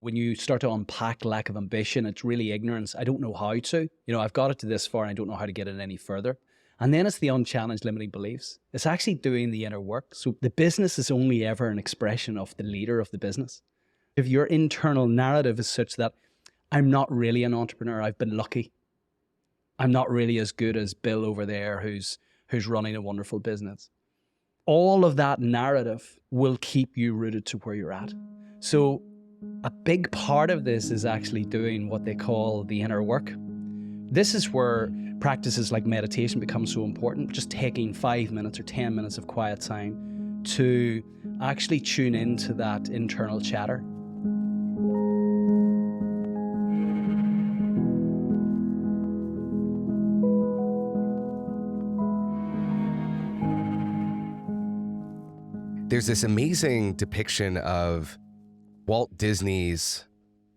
when you start to unpack lack of ambition, it's really ignorance. I don't know how to. I've got it to this far and I don't know how to get it any further. And then it's the unchallenged limiting beliefs. It's actually doing the inner work. So the business is only ever an expression of the leader of the business. If your internal narrative is such that I'm not really an entrepreneur, I've been lucky. I'm not really as good as Bill over there who's running a wonderful business. All of that narrative will keep you rooted to where you're at. So a big part of this is actually doing what they call the inner work. This is where practices like meditation become so important, just taking 5 minutes or 10 minutes of quiet time to actually tune into that internal chatter. There's this amazing depiction of Walt Disney's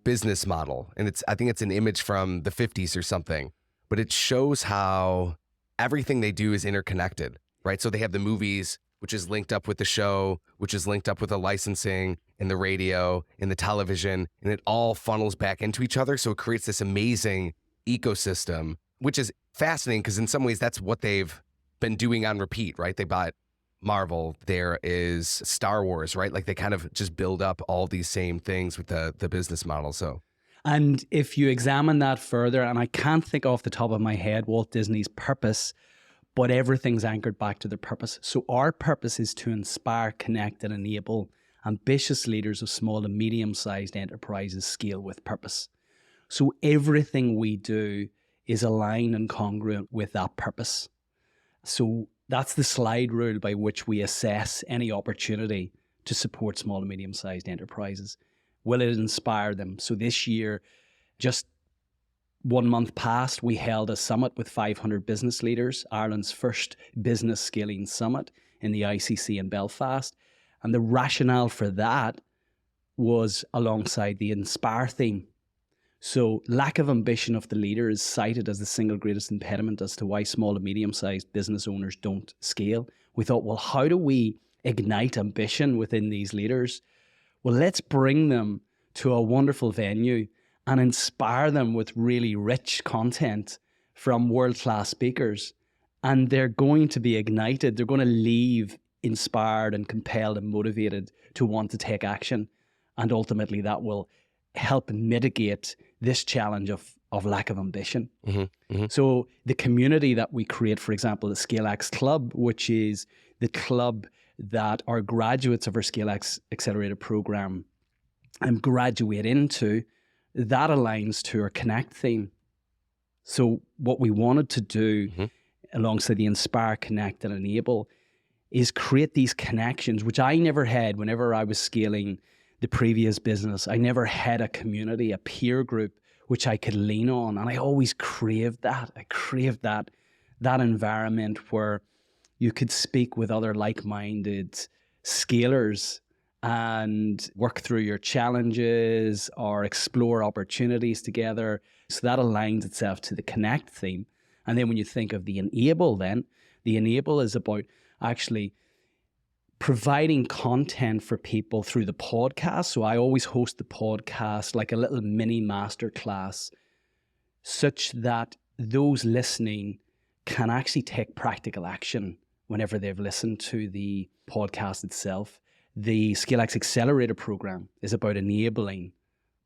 business model. And I think it's an image from the 50s or something, but it shows how everything they do is interconnected, right? So they have the movies, which is linked up with the show, which is linked up with the licensing and the radio and the television, and it all funnels back into each other. So it creates this amazing ecosystem, which is fascinating because in some ways that's what they've been doing on repeat, right? They bought Marvel, there is Star Wars, right? Like they kind of just build up all these same things with the business model. So, and if you examine that further, and I can't think off the top of my head Walt Disney's purpose, but everything's anchored back to their purpose. So our purpose is to inspire, connect, and enable ambitious leaders of small and medium-sized enterprises scale with purpose. So everything we do is aligned and congruent with that purpose. So that's the slide rule by which we assess any opportunity to support small and medium-sized enterprises. Will it inspire them? So this year, just 1 month past, we held a summit with 500 business leaders, Ireland's first business scaling summit in the ICC in Belfast. And the rationale for that was alongside the Inspire theme. So lack of ambition of the leader is cited as the single greatest impediment as to why small and medium-sized business owners don't scale. We thought, well, how do we ignite ambition within these leaders? Well, let's bring them to a wonderful venue and inspire them with really rich content from world-class speakers. And they're going to be ignited. They're going to leave inspired and compelled and motivated to want to take action. And ultimately that will help mitigate this challenge of lack of ambition. So the community that we create, for example, the ScaleX Club, which is the club that our graduates of our ScaleX Accelerator program graduate into, that aligns to our Connect theme. So what we wanted to do alongside the Inspire, Connect, and Enable is create these connections, which I never had whenever I was scaling the previous business. I never had a community, a peer group, which I could lean on. And I always craved that. I craved that environment where you could speak with other like-minded scalers and work through your challenges or explore opportunities together. So that aligns itself to the Connect theme. And then when you think of the Enable, then the Enable is about actually providing content for people through the podcast. So I always host the podcast like a little mini masterclass such that those listening can actually take practical action whenever they've listened to the podcast itself. The ScaleX Accelerator program is about enabling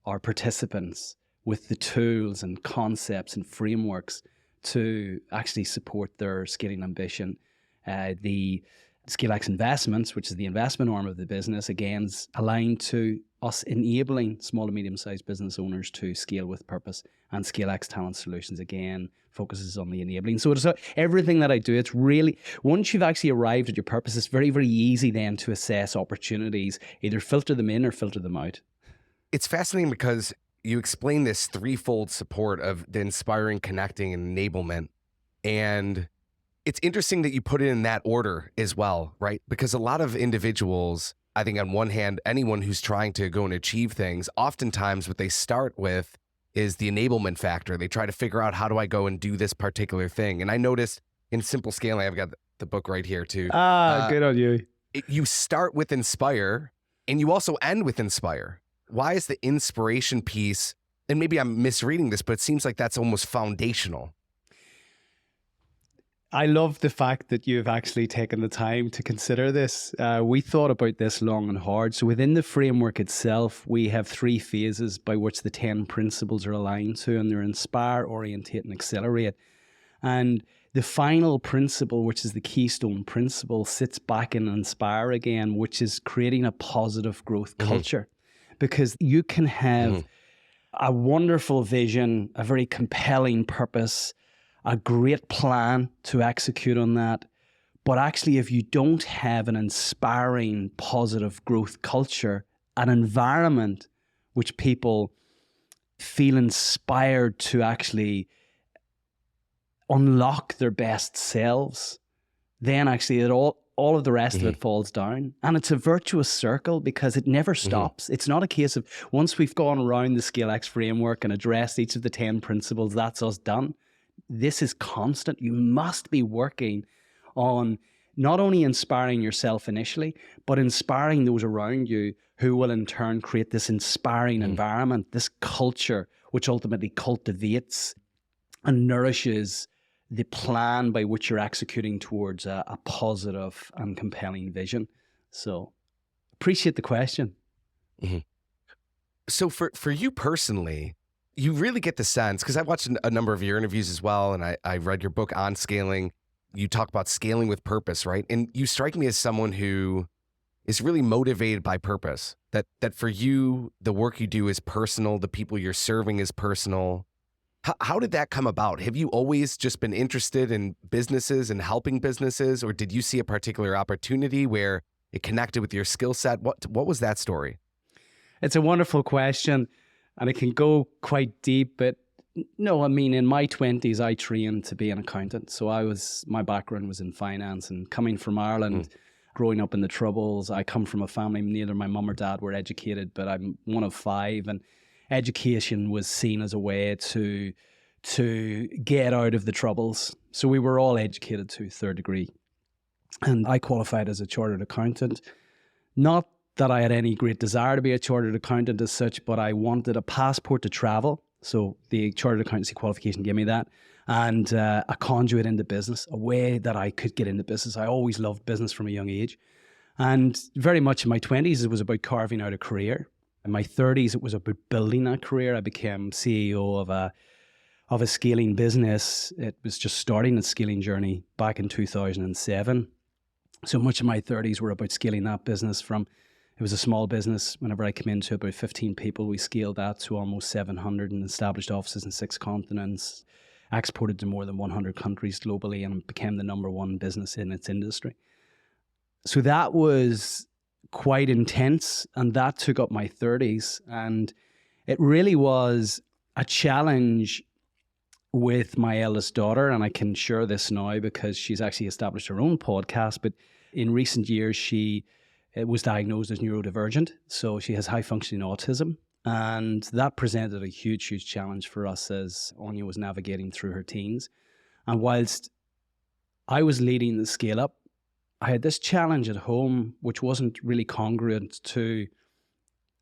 our participants with the tools and concepts and frameworks to actually support their scaling ambition. The ScaleX Investments, which is the investment arm of the business, again, is aligned to us enabling small and medium-sized business owners to scale with purpose. And ScaleX Talent Solutions, again, focuses on the enabling. So everything that I do, it's really, once you've actually arrived at your purpose, it's very, very easy then to assess opportunities, either filter them in or filter them out. It's fascinating because you explain this threefold support of the inspiring, connecting, and enablement. And it's interesting that you put it in that order as well, right? Because a lot of individuals, I think on one hand, anyone who's trying to go and achieve things, oftentimes what they start with is the enablement factor. They try to figure out, how do I go and do this particular thing? And I noticed in Simple Scaling, I've got the book right here too. Good on you. You start with Inspire and you also end with Inspire, why is the inspiration piece, and maybe I'm misreading this, but it seems like that's almost foundational. I love the fact that you've actually taken the time to consider this. We thought about this long and hard. So within the framework itself, we have 3 phases by which the 10 principles are aligned to, and they're inspire, orientate, and accelerate. And the final principle, which is the keystone principle, sits back in inspire again, which is creating a positive growth culture. Because you can have a wonderful vision, a very compelling purpose, a great plan to execute on that. But actually, if you don't have an inspiring, positive growth culture, an environment which people feel inspired to actually unlock their best selves, then actually all of the rest of it falls down. And it's a virtuous circle because it never stops. It's not a case of once we've gone around the ScaleX framework and addressed each of the 10 principles, that's us done. This is constant. You must be working on not only inspiring yourself initially, but inspiring those around you who will in turn create this inspiring environment, this culture, which ultimately cultivates and nourishes the plan by which you're executing towards a positive and compelling vision. So appreciate the question. So for you personally, you really get the sense, because I've watched a number of your interviews as well, and I read your book on scaling. You talk about scaling with purpose, right? And you strike me as someone who is really motivated by purpose, that for you, the work you do is personal, the people you're serving is personal. How did that come about? Have you always just been interested in businesses and helping businesses, or did you see a particular opportunity where it connected with your skill set? What was that story? It's a wonderful question, and it can go quite deep, but no, I mean, in my 20s, I trained to be an accountant. So my background was in finance, and coming from Ireland, growing up in the Troubles, I come from a family, neither my mum or dad were educated, but I'm one of 5, and education was seen as a way to get out of the Troubles. So we were all educated to 3rd degree. And I qualified as a chartered accountant. Not that I had any great desire to be a chartered accountant as such, but I wanted a passport to travel. So the chartered accountancy qualification gave me that, and a conduit into business, a way that I could get into business. I always loved business from a young age. And very much in my 20s, it was about carving out a career. In my 30s, it was about building that career. I became CEO of a scaling business. It was just starting its scaling journey back in 2007. So much of my 30s were about scaling that business from, it was a small business. Whenever I came into about 15 people, we scaled that to almost 700 and established offices in 6 continents, exported to more than 100 countries globally, and became the #1 business in its industry. So that was quite intense, and that took up my 30s. And it really was a challenge with my eldest daughter, and I can share this now because she's actually established her own podcast. But in recent years, she was diagnosed as neurodivergent, so she has high functioning autism, and that presented a huge challenge for us as Anya was navigating through her teens. And whilst I was leading the scale up, I had this challenge at home which wasn't really congruent to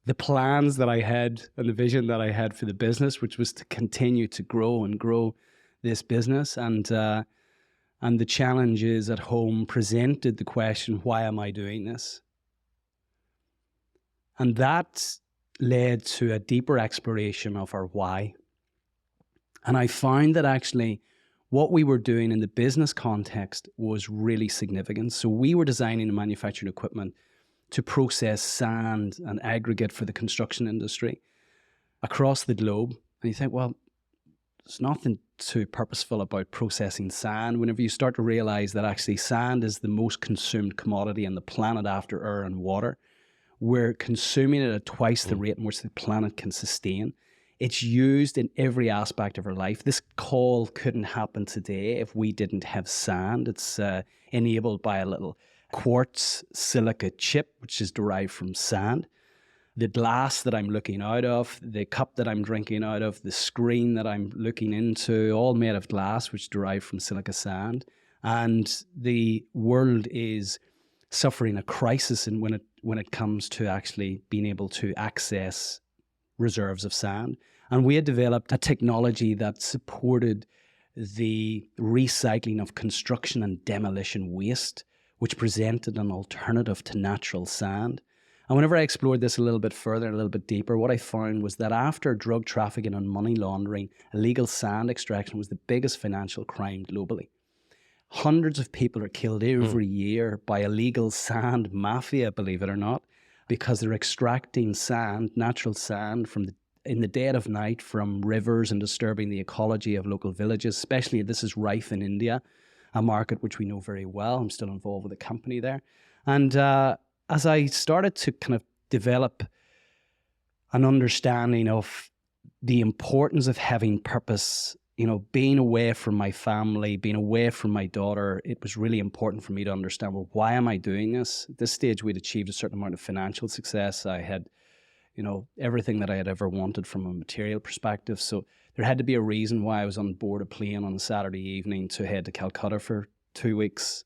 the plans that I had and the vision that I had for the business, which was to continue to grow and grow this business. And the challenges at home presented the question, why am I doing this? And that led to a deeper exploration of our why. And I found that actually what we were doing in the business context was really significant. So we were designing and manufacturing equipment to process sand and aggregate for the construction industry across the globe. And you think, well, there's nothing too purposeful about processing sand whenever you start to realize that actually sand is the most consumed commodity on the planet after air and water. We're consuming it at twice the rate in which the planet can sustain. It's used in every aspect of our life. This call couldn't happen today if we didn't have sand. It's enabled by a little quartz silica chip, which is derived from sand. The glass that I'm looking out of, the cup that I'm drinking out of, the screen that I'm looking into, all made of glass, which derived from silica sand. And the world is suffering a crisis when it when it comes to actually being able to access reserves of sand. And we had developed a technology that supported the recycling of construction and demolition waste, which presented an alternative to natural sand. And whenever I explored this a little bit further, a little bit deeper, what I found was that after drug trafficking and money laundering, illegal sand extraction was the biggest financial crime globally. Hundreds of people are killed every year by illegal sand mafia, believe it or not, because they're extracting sand, natural sand, in the dead of night from rivers and disturbing the ecology of local villages. Especially, this is rife in India, a market which we know very well. I'm still involved with a company there. And as I started to kind of develop an understanding of the importance of having purpose, being away from my family, being away from my daughter, it was really important for me to understand, well, why am I doing this? At this stage, we'd achieved a certain amount of financial success. I had, everything that I had ever wanted from a material perspective. So there had to be a reason why I was on board a plane on a Saturday evening to head to Calcutta for 2 weeks.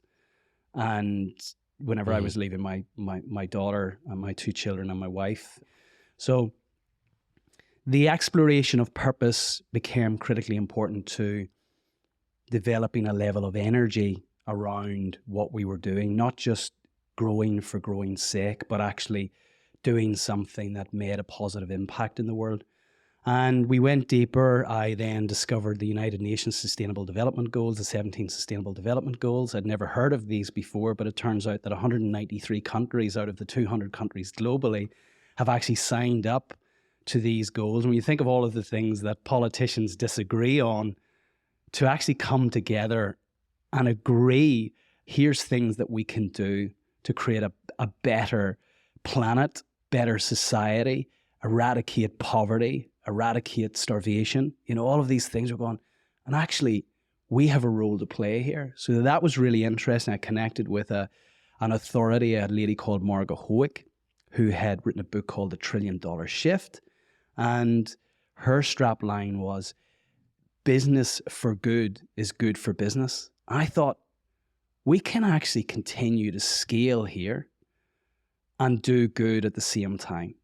And whenever I was leaving my daughter and my 2 children and my wife. So the exploration of purpose became critically important to developing a level of energy around what we were doing, not just growing for growing's sake, but actually doing something that made a positive impact in the world. And we went deeper. I then discovered the United Nations Sustainable Development Goals, the 17 Sustainable Development Goals. I'd never heard of these before, but it turns out that 193 countries out of the 200 countries globally have actually signed up to these goals. When you think of all of the things that politicians disagree on, to actually come together and agree, here's things that we can do to create a better planet, better society, eradicate poverty, eradicate starvation, all of these things are going, and actually we have a role to play here. So that was really interesting. I connected with an authority, a lady called Marga Hoick, who had written a book called The $1 Trillion Shift. And her strap line was, business for good is good for business. I thought, we can actually continue to scale here and do good at the same time.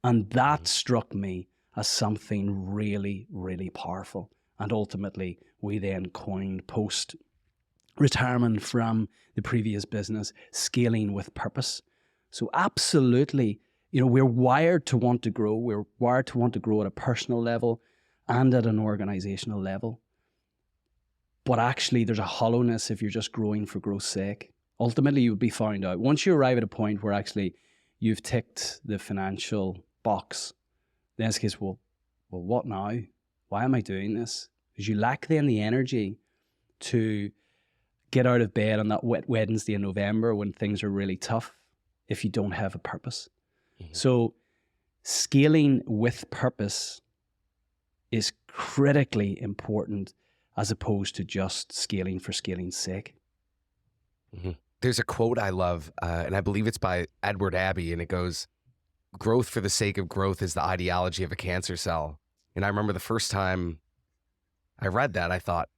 And that struck me as something really, really powerful. And ultimately, we then coined post-retirement from the previous business, scaling with purpose. So absolutely, we're wired to want to grow. We're wired to want to grow at a personal level and at an organizational level. But actually, there's a hollowness if you're just growing for growth's sake. Ultimately, you'll be found out. Once you arrive at a point where actually you've ticked the financial box, then it's case, well, what now? Why am I doing this? Because you lack then the energy to get out of bed on that wet Wednesday in November when things are really tough if you don't have a purpose. So scaling with purpose is critically important as opposed to just scaling for scaling's sake. There's a quote I love, and I believe it's by Edward Abbey, and it goes, growth for the sake of growth is the ideology of a cancer cell. And I remember the first time I read that, I thought,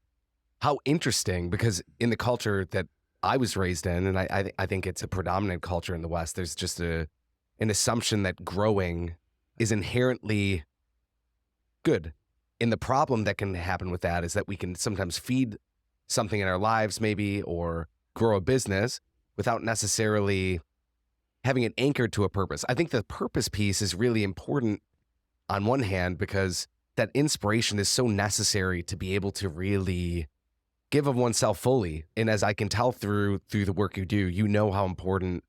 how interesting, because in the culture that I was raised in, and I think it's a predominant culture in the West, there's just an assumption that growing is inherently good. And the problem that can happen with that is that we can sometimes feed something in our lives maybe, or grow a business without necessarily having it anchored to a purpose. I think the purpose piece is really important on one hand, because that inspiration is so necessary to be able to really give of oneself fully. And as I can tell through the work you do, how important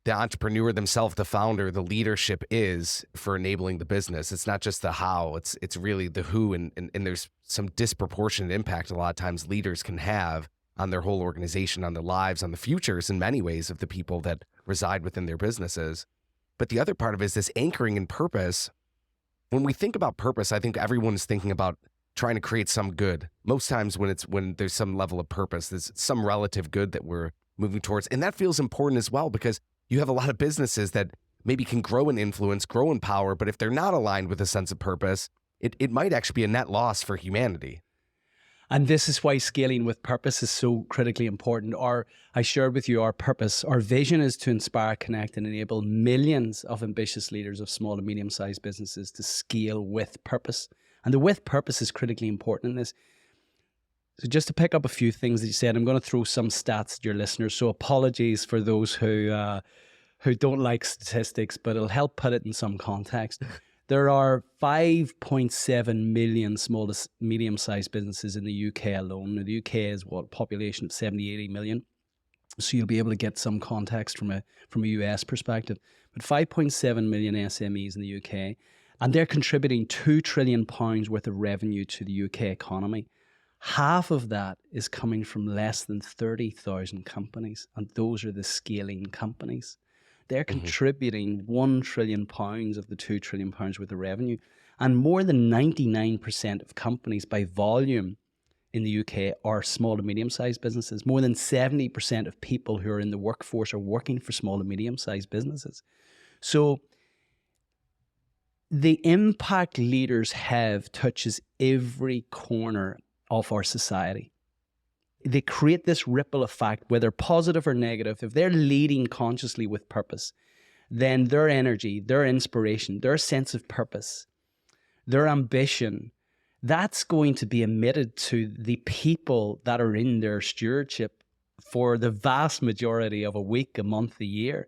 the entrepreneur themselves, the founder, the leadership is for enabling the business. It's not just the how, it's really the who. And there's some disproportionate impact a lot of times leaders can have on their whole organization, on their lives, on the futures in many ways of the people that reside within their businesses. But the other part of it is this anchoring in purpose. When we think about purpose, I think everyone's thinking about trying to create some good. Most times when there's some level of purpose, there's some relative good that we're moving towards. And that feels important as well, because you have a lot of businesses that maybe can grow in influence, grow in power, but if they're not aligned with a sense of purpose, it might actually be a net loss for humanity. And this is why scaling with purpose is so critically important. I shared with you our purpose. Our vision is to inspire, connect, and enable millions of ambitious leaders of small and medium-sized businesses to scale with purpose. And the with purpose is critically important in this. So just to pick up a few things that you said, I'm going to throw some stats at your listeners. So apologies for those who don't like statistics, but it'll help put it in some context. There are 5.7 million small to medium-sized businesses in the UK alone. Now, the UK is a population of 70, 80 million. So you'll be able to get some context from a US perspective. But 5.7 million SMEs in the UK, and they're contributing £2 trillion worth of revenue to the UK economy. Half of that is coming from less than 30,000 companies, and those are the scaling companies. They're contributing £1 trillion of the £2 trillion worth of revenue. And more than 99% of companies by volume in the UK are small to medium-sized businesses. More than 70% of people who are in the workforce are working for small to medium-sized businesses. So the impact leaders have touches every corner of our society. They create this ripple effect, whether positive or negative. If they're leading consciously with purpose, then their energy, their inspiration, their sense of purpose, their ambition, that's going to be emitted to the people that are in their stewardship for the vast majority of a week, a month, a year.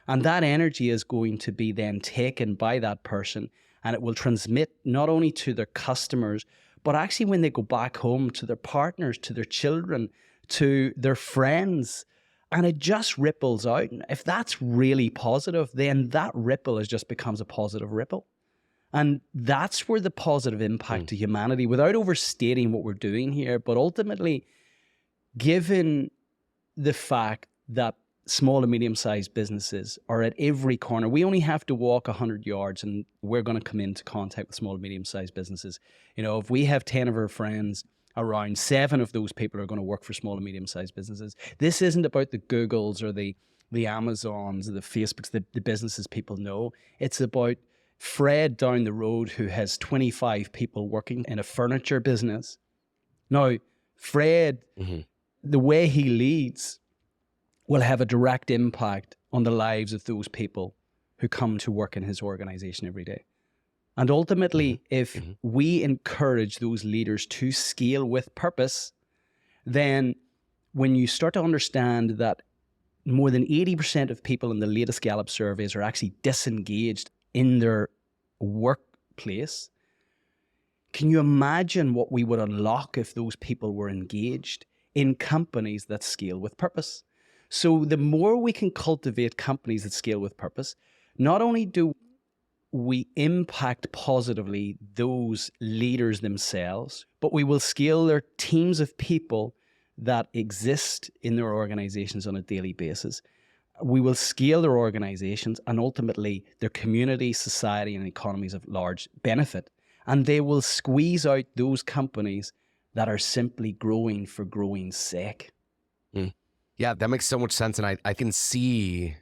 And that energy is going to be then taken by that person, and it will transmit not only to their customers, but actually when they go back home, to their partners, to their children, to their friends, and it just ripples out. And if that's really positive, then that ripple just becomes a positive ripple. And that's where the positive impact to humanity, without overstating what we're doing here, but ultimately, given the fact that small and medium-sized businesses are at every corner. We only have to walk 100 yards and we're going to come into contact with small and medium-sized businesses. You know, if we have 10 of our friends around, 7 of those people are going to work for small and medium-sized businesses. This isn't about the Googles or the Amazons or the Facebooks, the businesses people know. It's about Fred down the road who has 25 people working in a furniture business. Now, Fred, the way he leads will have a direct impact on the lives of those people who come to work in his organization every day. And ultimately, if we encourage those leaders to scale with purpose, then when you start to understand that more than 80% of people in the latest Gallup surveys are actually disengaged in their workplace, can you imagine what we would unlock if those people were engaged in companies that scale with purpose? So the more we can cultivate companies that scale with purpose, not only do we impact positively those leaders themselves, but we will scale their teams of people that exist in their organizations on a daily basis. We will scale their organizations, and ultimately their community, society, and economies of large benefit. And they will squeeze out those companies that are simply growing for growing's sake. Yeah, that makes so much sense. And I can see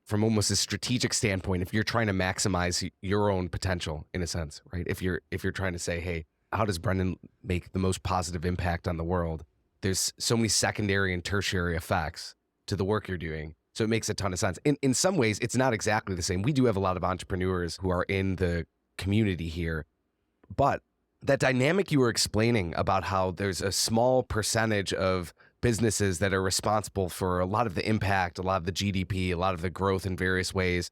from almost a strategic standpoint, if you're trying to maximize your own potential in a sense, right? If you're trying to say, hey, how does Brendan make the most positive impact on the world? There's so many secondary and tertiary effects to the work you're doing. So it makes a ton of sense. In some ways, it's not exactly the same. We do have a lot of entrepreneurs who are in the community here, but that dynamic you were explaining about how there's a small percentage of businesses that are responsible for a lot of the impact, a lot of the GDP, a lot of the growth in various ways.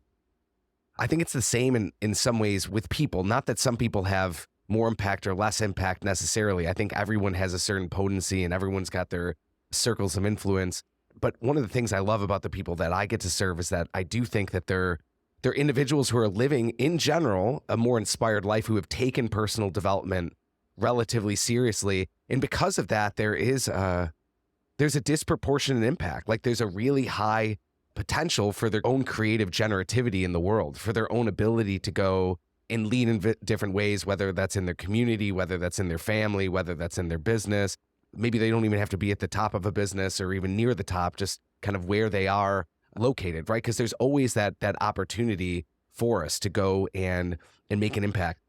I think it's the same in some ways with people. Not that some people have more impact or less impact necessarily. I think everyone has a certain potency and everyone's got their circles of influence. But one of the things I love about the people that I get to serve is that I do think that they're individuals who are living, in general, a more inspired life, who have taken personal development relatively seriously. And because of that, there's a disproportionate impact. Like there's a really high potential for their own creative generativity in the world, for their own ability to go and lead in different ways, whether that's in their community, whether that's in their family, whether that's in their business. Maybe they don't even have to be at the top of a business or even near the top, just kind of where they are located, right? Because there's always that opportunity for us to go and make an impact.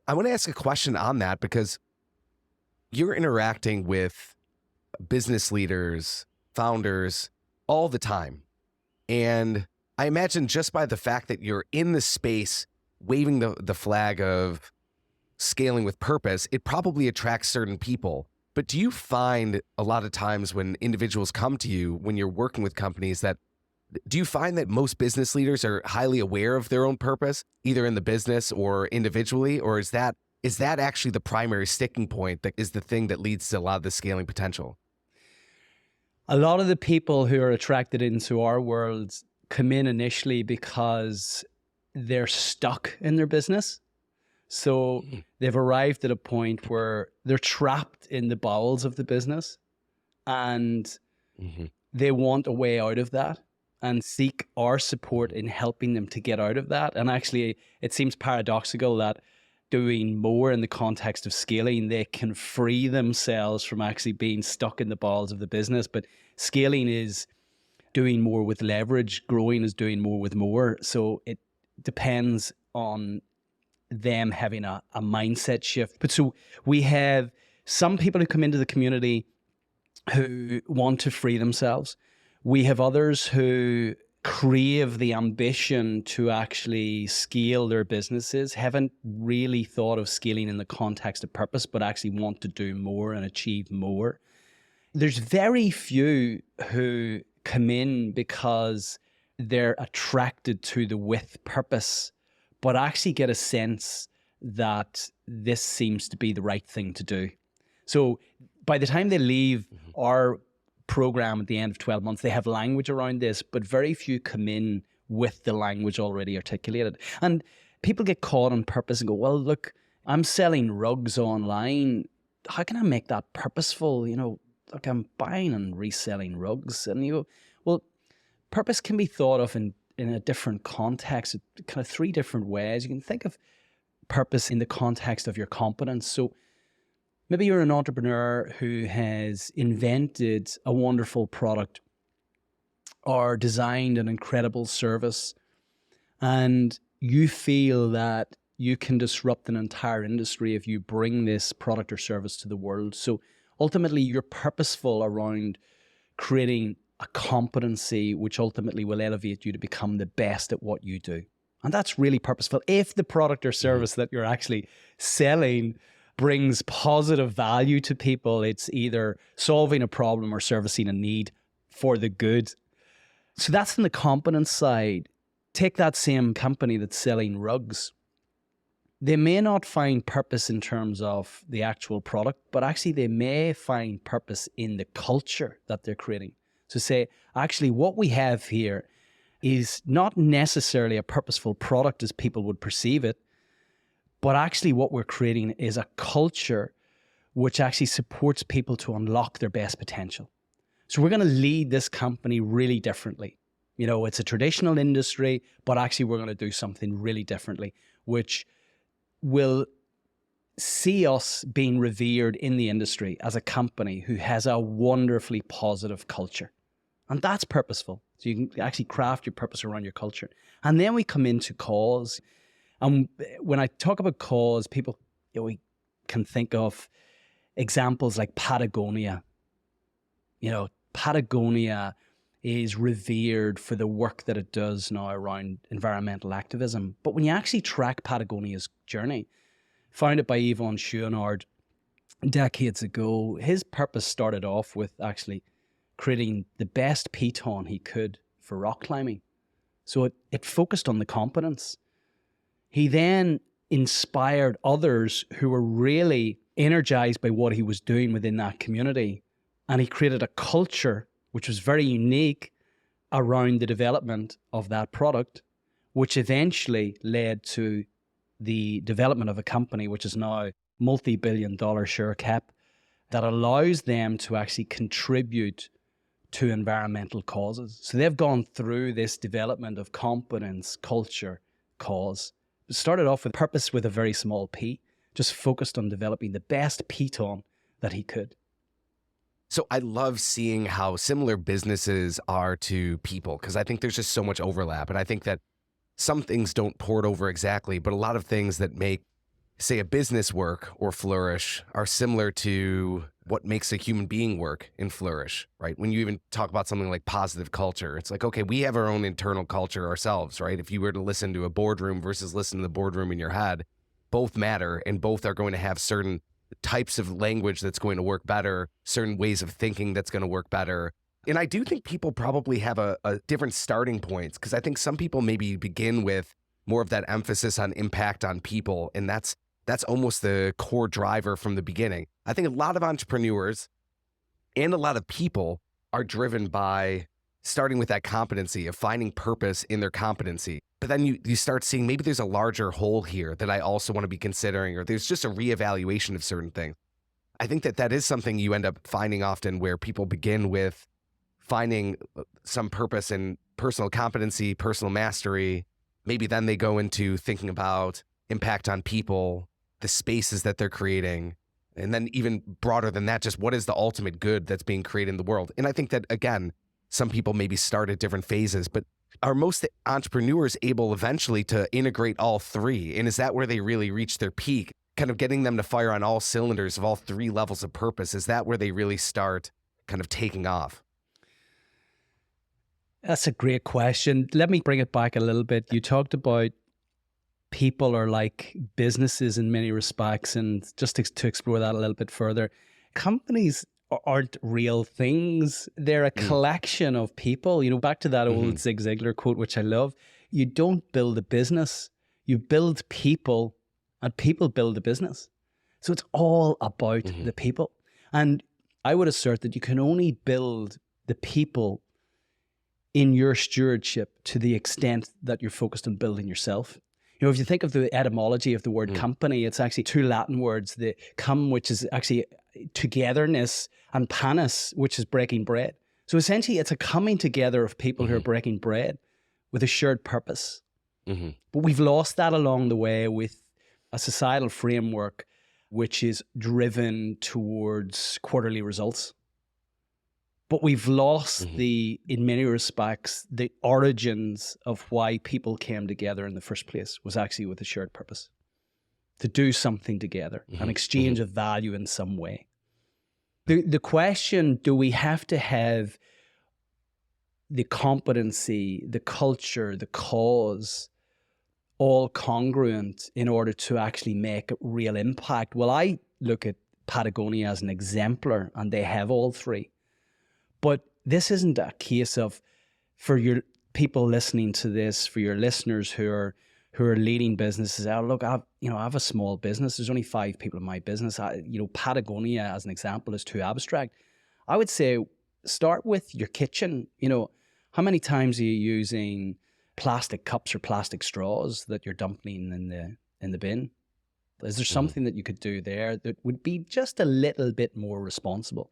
I want to ask a question on that, because you're interacting with business leaders, founders all the time. And I imagine just by the fact that you're in the space waving the flag of scaling with purpose, it probably attracts certain people. But do you find a lot of times when individuals come to you, when you're working with companies, do you find that most business leaders are highly aware of their own purpose, either in the business or individually? Or is that actually the primary sticking point that is the thing that leads to a lot of the scaling potential? A lot of the people who are attracted into our world come in initially because they're stuck in their business. So they've arrived at a point where they're trapped in the bowels of the business, and they want a way out of that and seek our support in helping them to get out of that. And actually, it seems paradoxical that doing more in the context of scaling, they can free themselves from actually being stuck in the bowels of the business. But scaling is doing more with leverage. Growing is doing more with more. So it depends on them having a mindset shift. But so we have some people who come into the community who want to free themselves. We have others who crave the ambition to actually scale their businesses, haven't really thought of scaling in the context of purpose, but actually want to do more and achieve more. There's very few who come in because they're attracted to the with purpose, but actually get a sense that this seems to be the right thing to do. So by the time they leave our program at the end of 12 months, they have language around this, but very few come in with the language already articulated. And people get caught on purpose and go, well, look, I'm selling rugs online. How can I make that purposeful? You know, look, I'm buying and reselling rugs. And you go, well, purpose can be thought of in a different context, kind of three different ways. You can think of purpose in the context of your competence. So maybe you're an entrepreneur who has invented a wonderful product or designed an incredible service, and you feel that you can disrupt an entire industry if you bring this product or service to the world. So ultimately, you're purposeful around creating a competency which ultimately will elevate you to become the best at what you do. And that's really purposeful. If the product or service that you're actually selling brings positive value to people, it's either solving a problem or servicing a need for the good. So that's on the competence side. Take that same company that's selling rugs. They may not find purpose in terms of the actual product, but actually they may find purpose in the culture that they're creating. So say, actually, what we have here is not necessarily a purposeful product as people would perceive it, but actually what we're creating is a culture which actually supports people to unlock their best potential. So we're going to lead this company really differently. You know, it's a traditional industry, but actually we're going to do something really differently, which will see us being revered in the industry as a company who has a wonderfully positive culture. And that's purposeful. So you can actually craft your purpose around your culture. And then we come into cause. And when I talk about cause, people, you know, we can think of examples like Patagonia. You know, Patagonia is revered for the work that it does now around environmental activism. But when you actually track Patagonia's journey, founded by Yvon Chouinard decades ago, his purpose started off with actually creating the best piton he could for rock climbing. So it focused on the competence. He then inspired others who were really energized by what he was doing within that community. And he created a culture which was very unique around the development of that product, which eventually led to the development of a company which is now multi-billion-dollar share cap that allows them to actually contribute to environmental causes. So they've gone through this development of competence, culture, cause. It started off with purpose with a very small p, just focused on developing the best piton that he could. So I love seeing how similar businesses are to people, because I think there's just so much overlap. And I think that some things don't port over exactly, but a lot of things that make say, a business work or flourish are similar to what makes a human being work and flourish, right? When you even talk about something like positive culture, it's like, okay, we have our own internal culture ourselves, right? If you were to listen to a boardroom versus listen to the boardroom in your head, both matter and both are going to have certain types of language that's going to work better, certain ways of thinking that's going to work better. And I do think people probably have a different starting points, because I think some people maybe begin with more of that emphasis on impact on people. And that's almost the core driver from the beginning. I think a lot of entrepreneurs and a lot of people are driven by starting with that competency of finding purpose in their competency. But then you start seeing maybe there's a larger whole here that I also want to be considering, or there's just a reevaluation of certain things. I think that is something you end up finding often, where people begin with finding some purpose in personal competency, personal mastery. Maybe then they go into thinking about impact on people, the spaces that they're creating, and then even broader than that, just what is the ultimate good that's being created in the world. And I think that, again, some people maybe start at different phases, but are most entrepreneurs able eventually to integrate all three? And is that where they really reach their peak, kind of getting them to fire on all cylinders of all three levels of purpose? Is that where they really start kind of taking off? That's a great question. Let me bring it back a little bit. You talked about people are like businesses in many respects, and just to explore that a little bit further, companies aren't real things. They're a collection of people. You know, back to that old Zig Ziglar quote, which I love. You don't build a business, you build people, and people build a business. So it's all about the people. And I would assert that you can only build the people in your stewardship to the extent that you're focused on building yourself. You know, if you think of the etymology of the word company, it's actually two Latin words, the cum, which is actually togetherness, and panis, which is breaking bread. So essentially it's a coming together of people who are breaking bread with a shared purpose. But we've lost that along the way with a societal framework which is driven towards quarterly results. But we've lost in many respects, the origins of why people came together in the first place was actually with a shared purpose, to do something together, an exchange of value in some way. The question, do we have to have the competency, the culture, the cause, all congruent in order to actually make a real impact? Well, I look at Patagonia as an exemplar, and they have all three. But this isn't a case of, for your people listening to this, for your listeners who are leading businesses, oh, look, I have a small business. There's only 5 people in my business. Patagonia as an example is too abstract. I would say start with your kitchen. You know, how many times are you using plastic cups or plastic straws that you're dumping in the bin? Is there something that you could do there that would be just a little bit more responsible?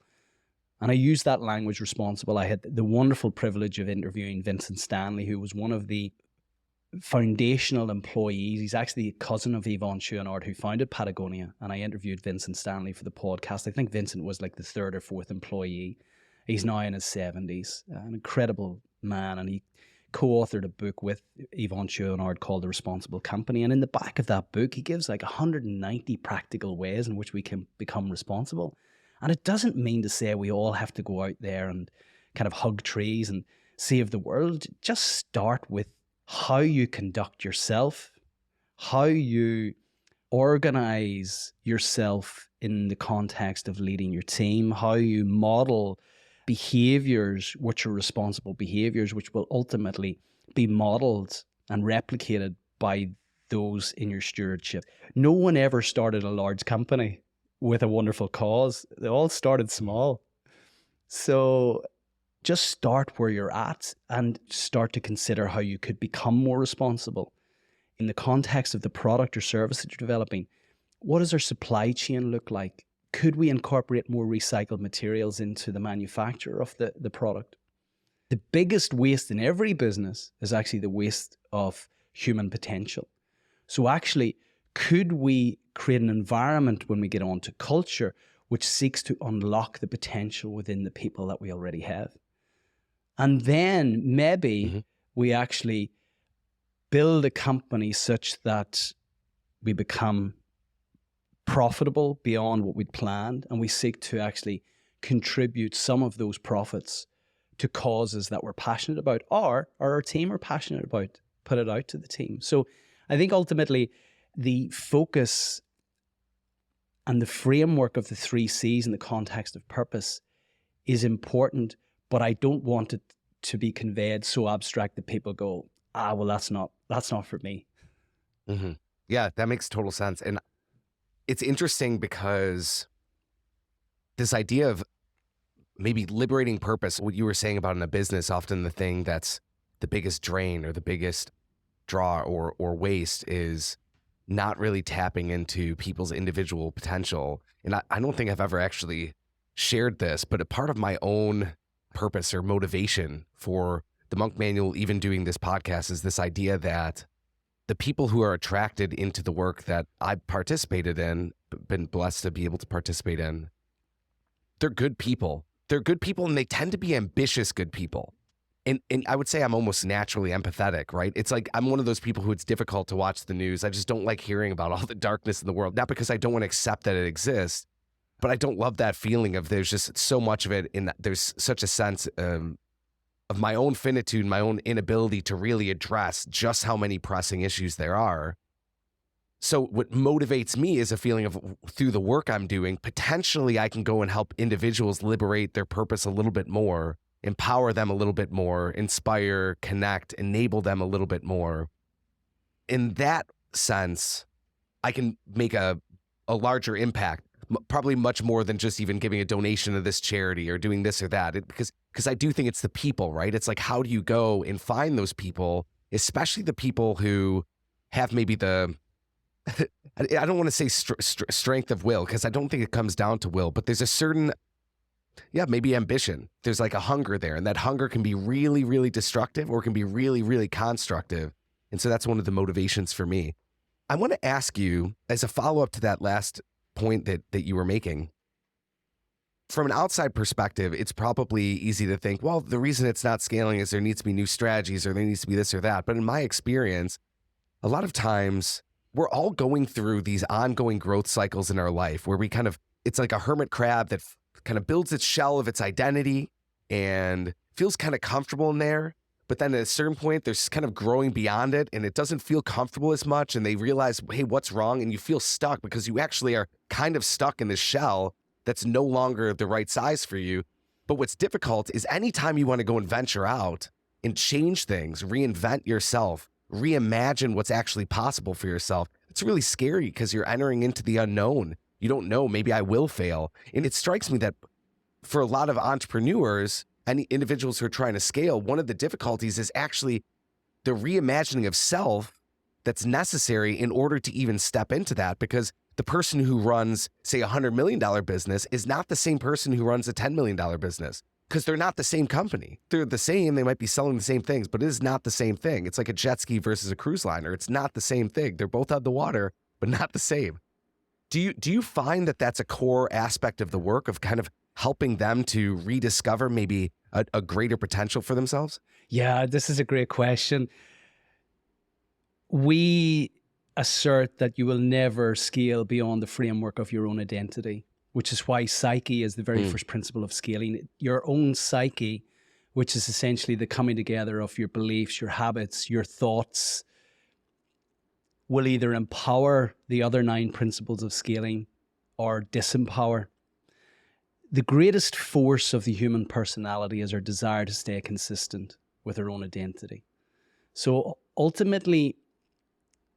And I use that language, responsible. I had the wonderful privilege of interviewing Vincent Stanley, who was one of the foundational employees. He's actually a cousin of Yvon Chouinard, who founded Patagonia. And I interviewed Vincent Stanley for the podcast. I think Vincent was like the 3rd or 4th employee. He's now in his 70s, an incredible man. And he co-authored a book with Yvon Chouinard called The Responsible Company. And in the back of that book, he gives like 190 practical ways in which we can become responsible. And it doesn't mean to say we all have to go out there and kind of hug trees and save the world. Just start with how you conduct yourself, how you organize yourself in the context of leading your team, how you model behaviors which are responsible behaviors, which will ultimately be modeled and replicated by those in your stewardship. No one ever started a large company with a wonderful cause. They all started small. So just start where you're at and start to consider how you could become more responsible. In the context of the product or service that you're developing, what does our supply chain look like? Could we incorporate more recycled materials into the manufacture of the product? The biggest waste in every business is actually the waste of human potential. So actually, could we create an environment when we get on to culture which seeks to unlock the potential within the people that we already have? And then maybe we actually build a company such that we become profitable beyond what we'd planned, and we seek to actually contribute some of those profits to causes that we're passionate about or our team are passionate about, put it out to the team. So I think ultimately the focus and the framework of the 3 C's in the context of purpose is important, but I don't want it to be conveyed so abstract that people go, well, that's not for me. Mm-hmm. Yeah, that makes total sense. And it's interesting because this idea of maybe liberating purpose, what you were saying about in a business, often the thing that's the biggest drain or the biggest draw or waste is not really tapping into people's individual potential. And I don't think I've ever actually shared this, but a part of my own purpose or motivation for the Monk Manual, even doing this podcast, is this idea that the people who are attracted into the work that I've participated in, been blessed to be able to participate in, they're good people. They're good people, and they tend to be ambitious good people. And I would say I'm almost naturally empathetic, right? It's like I'm one of those people who it's difficult to watch the news. I just don't like hearing about all the darkness in the world, not because I don't want to accept that it exists, but I don't love that feeling of there's just so much of it, and there's such a sense of my own finitude, my own inability to really address just how many pressing issues there are. So what motivates me is a feeling of, through the work I'm doing, potentially I can go and help individuals liberate their purpose a little bit more, empower them a little bit more, inspire, connect, enable them a little bit more. In that sense, I can make a larger impact, probably much more than just even giving a donation to this charity or doing this or that. Because I do think it's the people, right? It's like, how do you go and find those people, especially the people who have maybe the, I don't want to say strength of will, because I don't think it comes down to will, but there's a certain, maybe ambition. There's like a hunger there, and that hunger can be really, really destructive or can be really, really constructive. And so that's one of the motivations for me. I want to ask you, as a follow-up to that last point that you were making, from an outside perspective, it's probably easy to think, well, the reason it's not scaling is there needs to be new strategies or there needs to be this or that. But in my experience, a lot of times we're all going through these ongoing growth cycles in our life where it's like a hermit crab that kind of builds its shell of its identity and feels kind of comfortable in there. But then at a certain point, there's kind of growing beyond it and it doesn't feel comfortable as much. And they realize, hey, what's wrong? And you feel stuck because you actually are kind of stuck in this shell that's no longer the right size for you. But what's difficult is anytime you want to go and venture out and change things, reinvent yourself, reimagine what's actually possible for yourself, it's really scary because you're entering into the unknown. You don't know, maybe I will fail. And it strikes me that for a lot of entrepreneurs, any individuals who are trying to scale, one of the difficulties is actually the reimagining of self that's necessary in order to even step into that, because the person who runs, say, a $100 million business is not the same person who runs a $10 million business, because they're not the same company. They're the same. They might be selling the same things, but it is not the same thing. It's like a jet ski versus a cruise liner. It's not the same thing. They're both on the water, but not the same. Do you find that that's a core aspect of the work of kind of helping them to rediscover maybe a greater potential for themselves? Yeah, this is a great question. We assert that you will never scale beyond the framework of your own identity, which is why psyche is the very first principle of scaling. Your own psyche, which is essentially the coming together of your beliefs, your habits, your thoughts, will either empower the other 9 principles of scaling or disempower. The greatest force of the human personality is our desire to stay consistent with our own identity. So ultimately,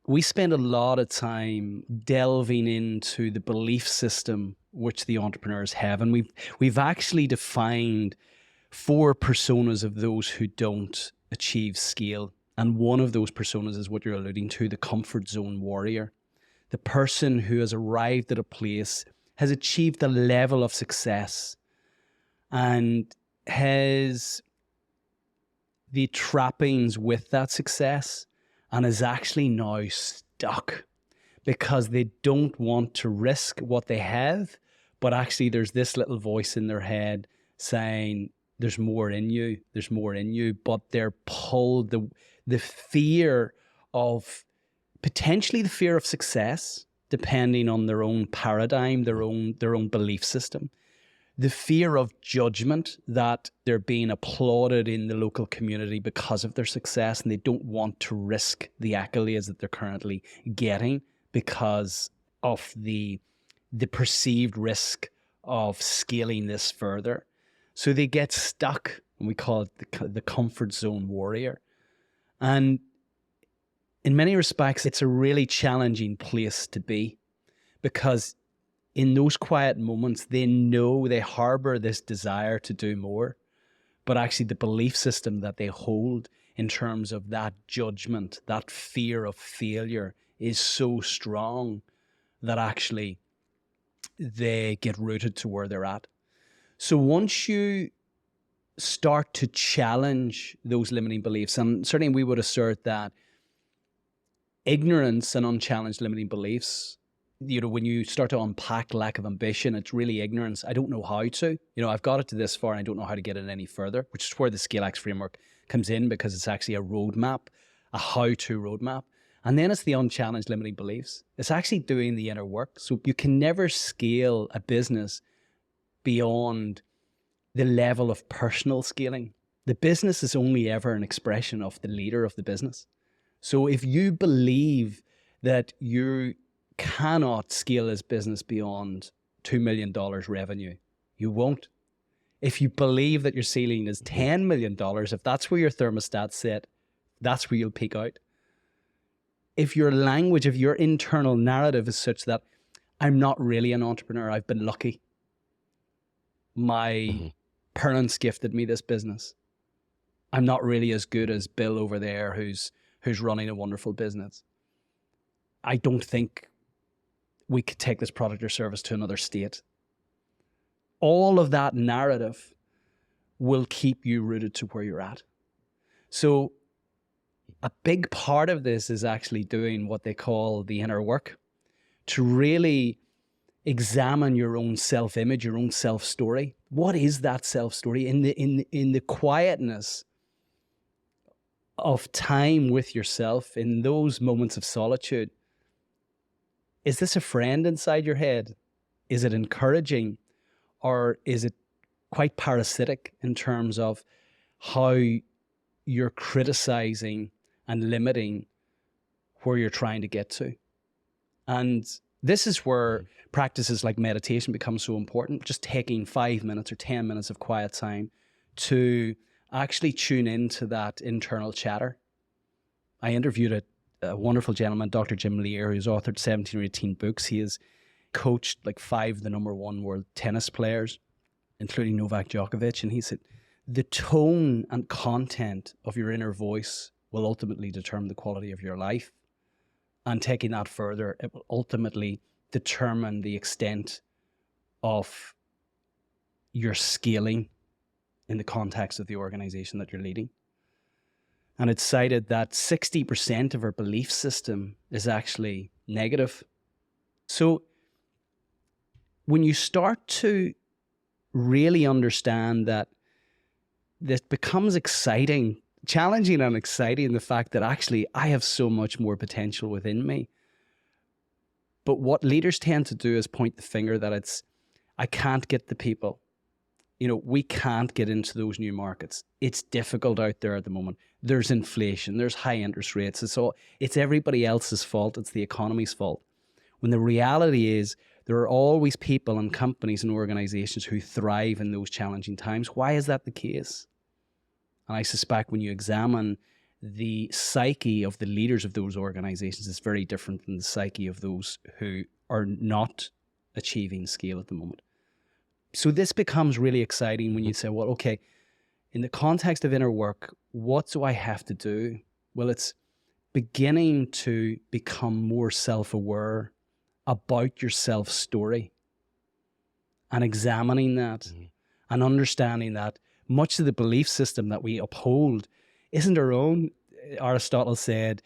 we spend a lot of time delving into the belief system which the entrepreneurs have. And we've actually defined 4 personas of those who don't achieve scale. And one of those personas is what you're alluding to, the comfort zone warrior. The person who has arrived at a place, has achieved a level of success, and has the trappings with that success, and is actually now stuck because they don't want to risk what they have, but actually there's this little voice in their head saying, there's more in you, there's more in you, but they're pulled, the fear of, potentially the fear of success, depending on their own paradigm, their own belief system. The fear of judgment, that they're being applauded in the local community because of their success, and they don't want to risk the accolades that they're currently getting because of the perceived risk of scaling this further. So they get stuck, and we call it the comfort zone warrior. And in many respects, it's a really challenging place to be, because in those quiet moments, they know they harbor this desire to do more, but actually the belief system that they hold in terms of that judgment, that fear of failure, is so strong that actually they get rooted to where they're at. So once you start to challenge those limiting beliefs, and certainly we would assert that ignorance and unchallenged limiting beliefs, when you start to unpack lack of ambition, it's really ignorance. I don't know how to. I've got it to this far and I don't know how to get it any further, which is where the ScaleX framework comes in, because it's actually a roadmap, a how-to roadmap. And then it's the unchallenged limiting beliefs. It's actually doing the inner work. So you can never scale a business beyond the level of personal scaling. The business is only ever an expression of the leader of the business. So if you believe that you cannot scale this business beyond $2 million revenue, you won't. If you believe that your ceiling is $10 million, if that's where your thermostat's set, that's where you'll peak out. If your language, if your internal narrative is such that I'm not really an entrepreneur, I've been lucky, my parents gifted me this business, I'm not really as good as Bill over there who's running a wonderful business, I don't think we could take this product or service to another state. All of that narrative will keep you rooted to where you're at. So a big part of this is actually doing what they call the inner work, to really examine your own self-image, your own self-story. What is that self-story? In the quietness of time with yourself, in those moments of solitude, is this a friend inside your head? Is it encouraging? Or is it quite parasitic in terms of how you're criticizing and limiting where you're trying to get to? And this is where practices like meditation become so important. Just taking 5 minutes or 10 minutes of quiet time to actually tune into that internal chatter. I interviewed a wonderful gentleman, Dr. Jim Lear, who's authored 17 or 18 books. He has coached like 5 of the #1 world tennis players, including Novak Djokovic. And he said, the tone and content of your inner voice will ultimately determine the quality of your life. And taking that further, it will ultimately determine the extent of your scaling in the context of the organization that you're leading. And it's cited that 60% of our belief system is actually negative. So when you start to really understand that this becomes exciting, challenging and exciting, the fact that actually I have so much more potential within me. But what leaders tend to do is point the finger that I can't get the people. We can't get into those new markets. It's difficult out there at the moment. There's inflation, there's high interest rates. It's everybody else's fault. It's the economy's fault. When the reality is there are always people and companies and organizations who thrive in those challenging times. Why is that the case? And I suspect when you examine the psyche of the leaders of those organizations, it's very different than the psyche of those who are not achieving scale at the moment. So this becomes really exciting when you say, well, okay, in the context of inner work, what do I have to do? Well, it's beginning to become more self-aware about your self-story and examining that and understanding that much of the belief system that we uphold isn't our own. Aristotle said,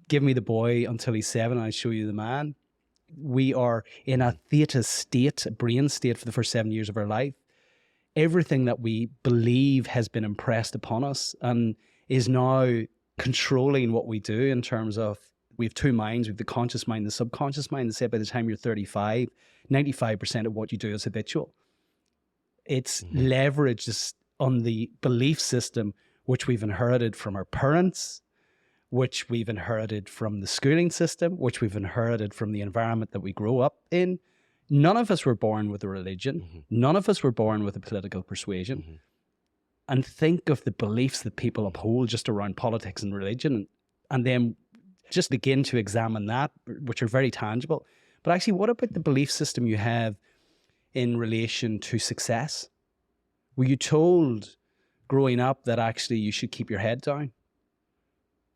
give me the boy until he's 7 and I'll show you the man. We are in a theta state, a brain state for the first 7 years of our life. Everything that we believe has been impressed upon us and is now controlling what we do in terms of We have two minds. We have the conscious mind, the subconscious mind. They say by the time you're 35, 95% of what you do is habitual. It's leveraged on the belief system, which we've inherited from our parents, which we've inherited from the schooling system, which we've inherited from the environment that we grow up in. None of us were born with a religion. None of us were born with a political persuasion. And think of the beliefs that people uphold just around politics and religion, and then just begin to examine that, which are very tangible. But actually, what about the belief system you have in relation to success? Were you told growing up that actually you should keep your head down?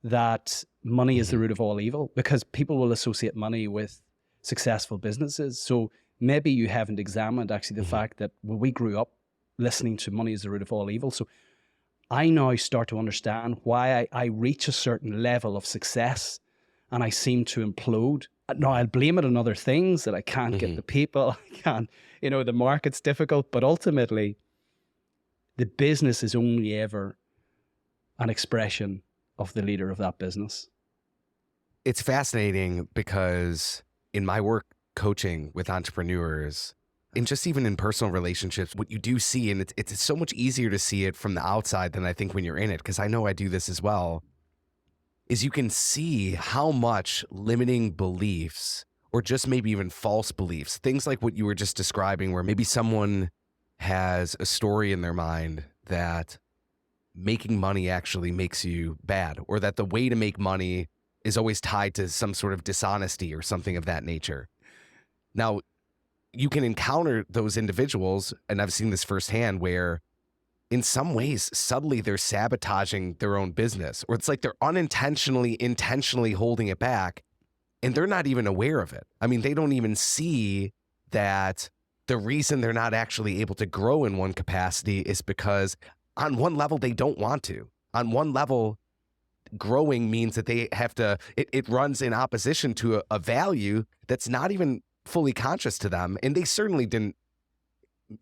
That money is the root of all evil? Because people will associate money with successful businesses. So maybe you haven't examined actually the fact that, well, we grew up listening to money is the root of all evil. So I now start to understand why I reach a certain level of success and I seem to implode. Now I'll blame it on other things, that I can't get the people, I can't, the market's difficult, but ultimately the business is only ever an expression of the leader of that business. It's fascinating because in my work coaching with entrepreneurs, and just even in personal relationships, what you do see, and it's so much easier to see it from the outside than I think when you're in it, because I know I do this as well, is you can see how much limiting beliefs, or just maybe even false beliefs, things like what you were just describing, where maybe someone has a story in their mind that making money actually makes you bad, or that the way to make money is always tied to some sort of dishonesty or something of that nature. Now, you can encounter those individuals, and I've seen this firsthand, where in some ways, subtly, they're sabotaging their own business, or it's like they're intentionally holding it back, and they're not even aware of it. I mean, they don't even see that the reason they're not actually able to grow in one capacity is because on one level, they don't want to. On one level, growing means that they have to, it runs in opposition to a value that's not even fully conscious to them, and they certainly didn't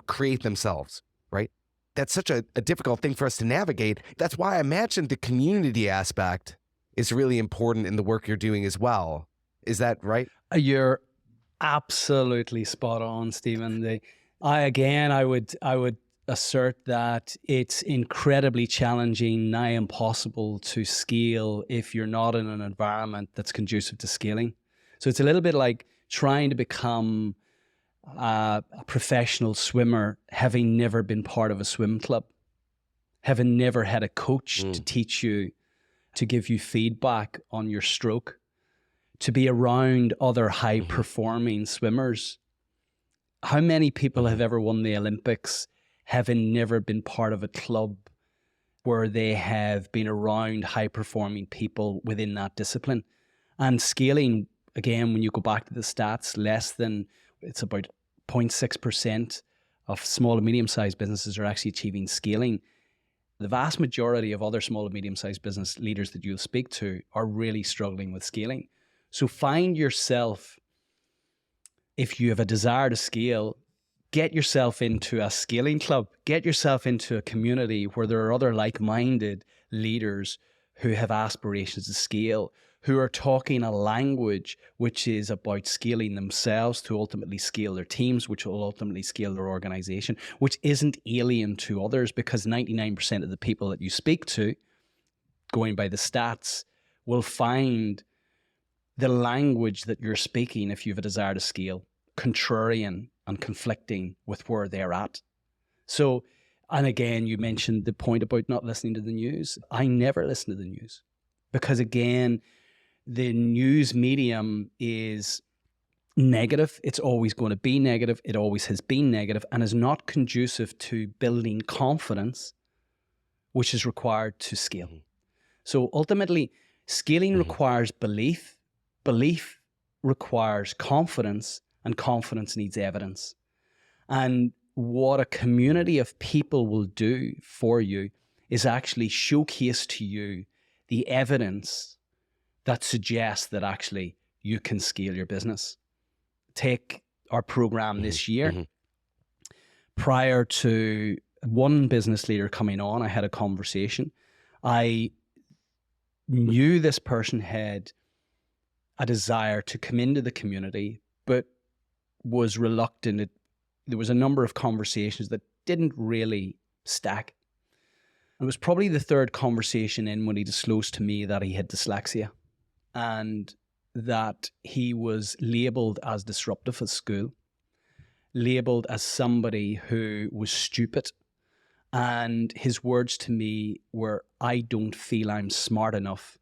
create themselves, right? That's such a difficult thing for us to navigate. That's why I imagine the community aspect is really important in the work you're doing as well. Is that right? You're absolutely spot on, Stephen. I would assert that it's incredibly challenging, nigh impossible to scale if you're not in an environment that's conducive to scaling. So it's a little bit like trying to become a professional swimmer, having never been part of a swim club, having never had a coach to teach you, to give you feedback on your stroke, to be around other high performing swimmers. How many people have ever won the Olympics having never been part of a club where they have been around high performing people within that discipline? And scaling, again, when you go back to the stats, it's about 0.6% of small and medium-sized businesses are actually achieving scaling. The vast majority of other small and medium-sized business leaders that you'll speak to are really struggling with scaling. So find yourself, if you have a desire to scale, get yourself into a scaling club, get yourself into a community where there are other like-minded leaders who have aspirations to scale, who are talking a language which is about scaling themselves to ultimately scale their teams, which will ultimately scale their organization, which isn't alien to others, because 99% of the people that you speak to, going by the stats, will find the language that you're speaking, if you have a desire to scale, contrarian and conflicting with where they're at. So, and again, you mentioned the point about not listening to the news. I never listen to the news because, again, the news medium is negative. It's always going to be negative. It always has been negative and is not conducive to building confidence, which is required to scale. So ultimately, scaling requires belief. Belief requires confidence, and confidence needs evidence. And what a community of people will do for you is actually showcase to you the evidence that suggests that actually you can scale your business. Take our program this year. Prior to one business leader coming on, I had a conversation. I knew this person had a desire to come into the community, but was reluctant. There was a number of conversations that didn't really stack. It was probably the third conversation in when he disclosed to me that he had dyslexia and that he was labelled as disruptive at school, labelled as somebody who was stupid. And his words to me were, I don't feel I'm smart enough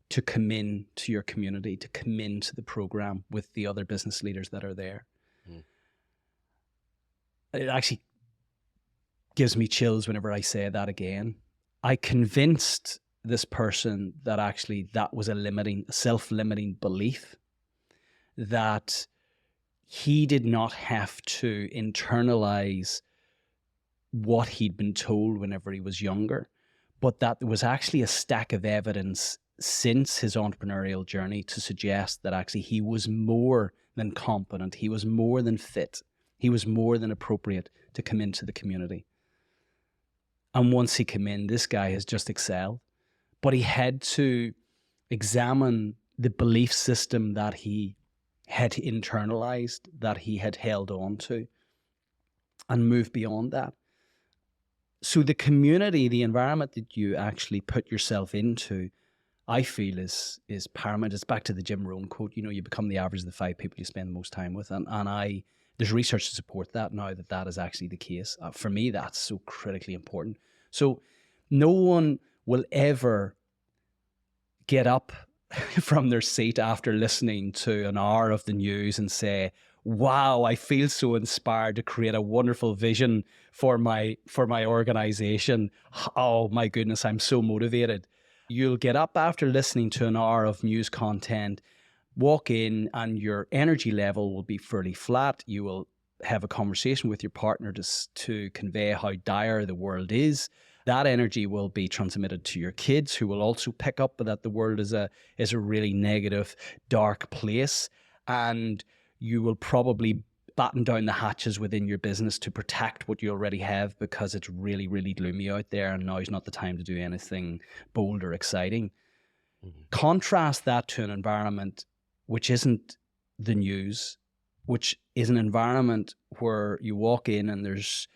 to come in to your community, to come into the program with the other business leaders that are there. Mm. It actually gives me chills whenever I say that again. I convinced this person that actually that was a self-limiting belief, that he did not have to internalize what he'd been told whenever he was younger, but that there was actually a stack of evidence since his entrepreneurial journey to suggest that actually he was more than competent, he was more than fit, he was more than appropriate to come into the community. And once he came in, this guy has just excelled. But he had to examine the belief system that he had internalized, that he had held on to, and move beyond that. So the community, the environment that you actually put yourself into, I feel is paramount. It's back to the Jim Rohn quote, you become the average of the 5 people you spend the most time with. And there's research to support that now that is actually the case. For me, that's so critically important. So no one will ever get up from their seat after listening to an hour of the news and say, wow, I feel so inspired to create a wonderful vision for my organization. Oh my goodness, I'm so motivated. You'll get up after listening to an hour of news content, walk in, and your energy level will be fairly flat. You will have a conversation with your partner to convey how dire the world is. That energy will be transmitted to your kids, who will also pick up that the world is a really negative, dark place. And you will probably batten down the hatches within your business to protect what you already have, because it's really, really gloomy out there, and now is not the time to do anything bold or exciting. Mm-hmm. Contrast that to an environment which isn't the news, which is an environment where you walk in and there's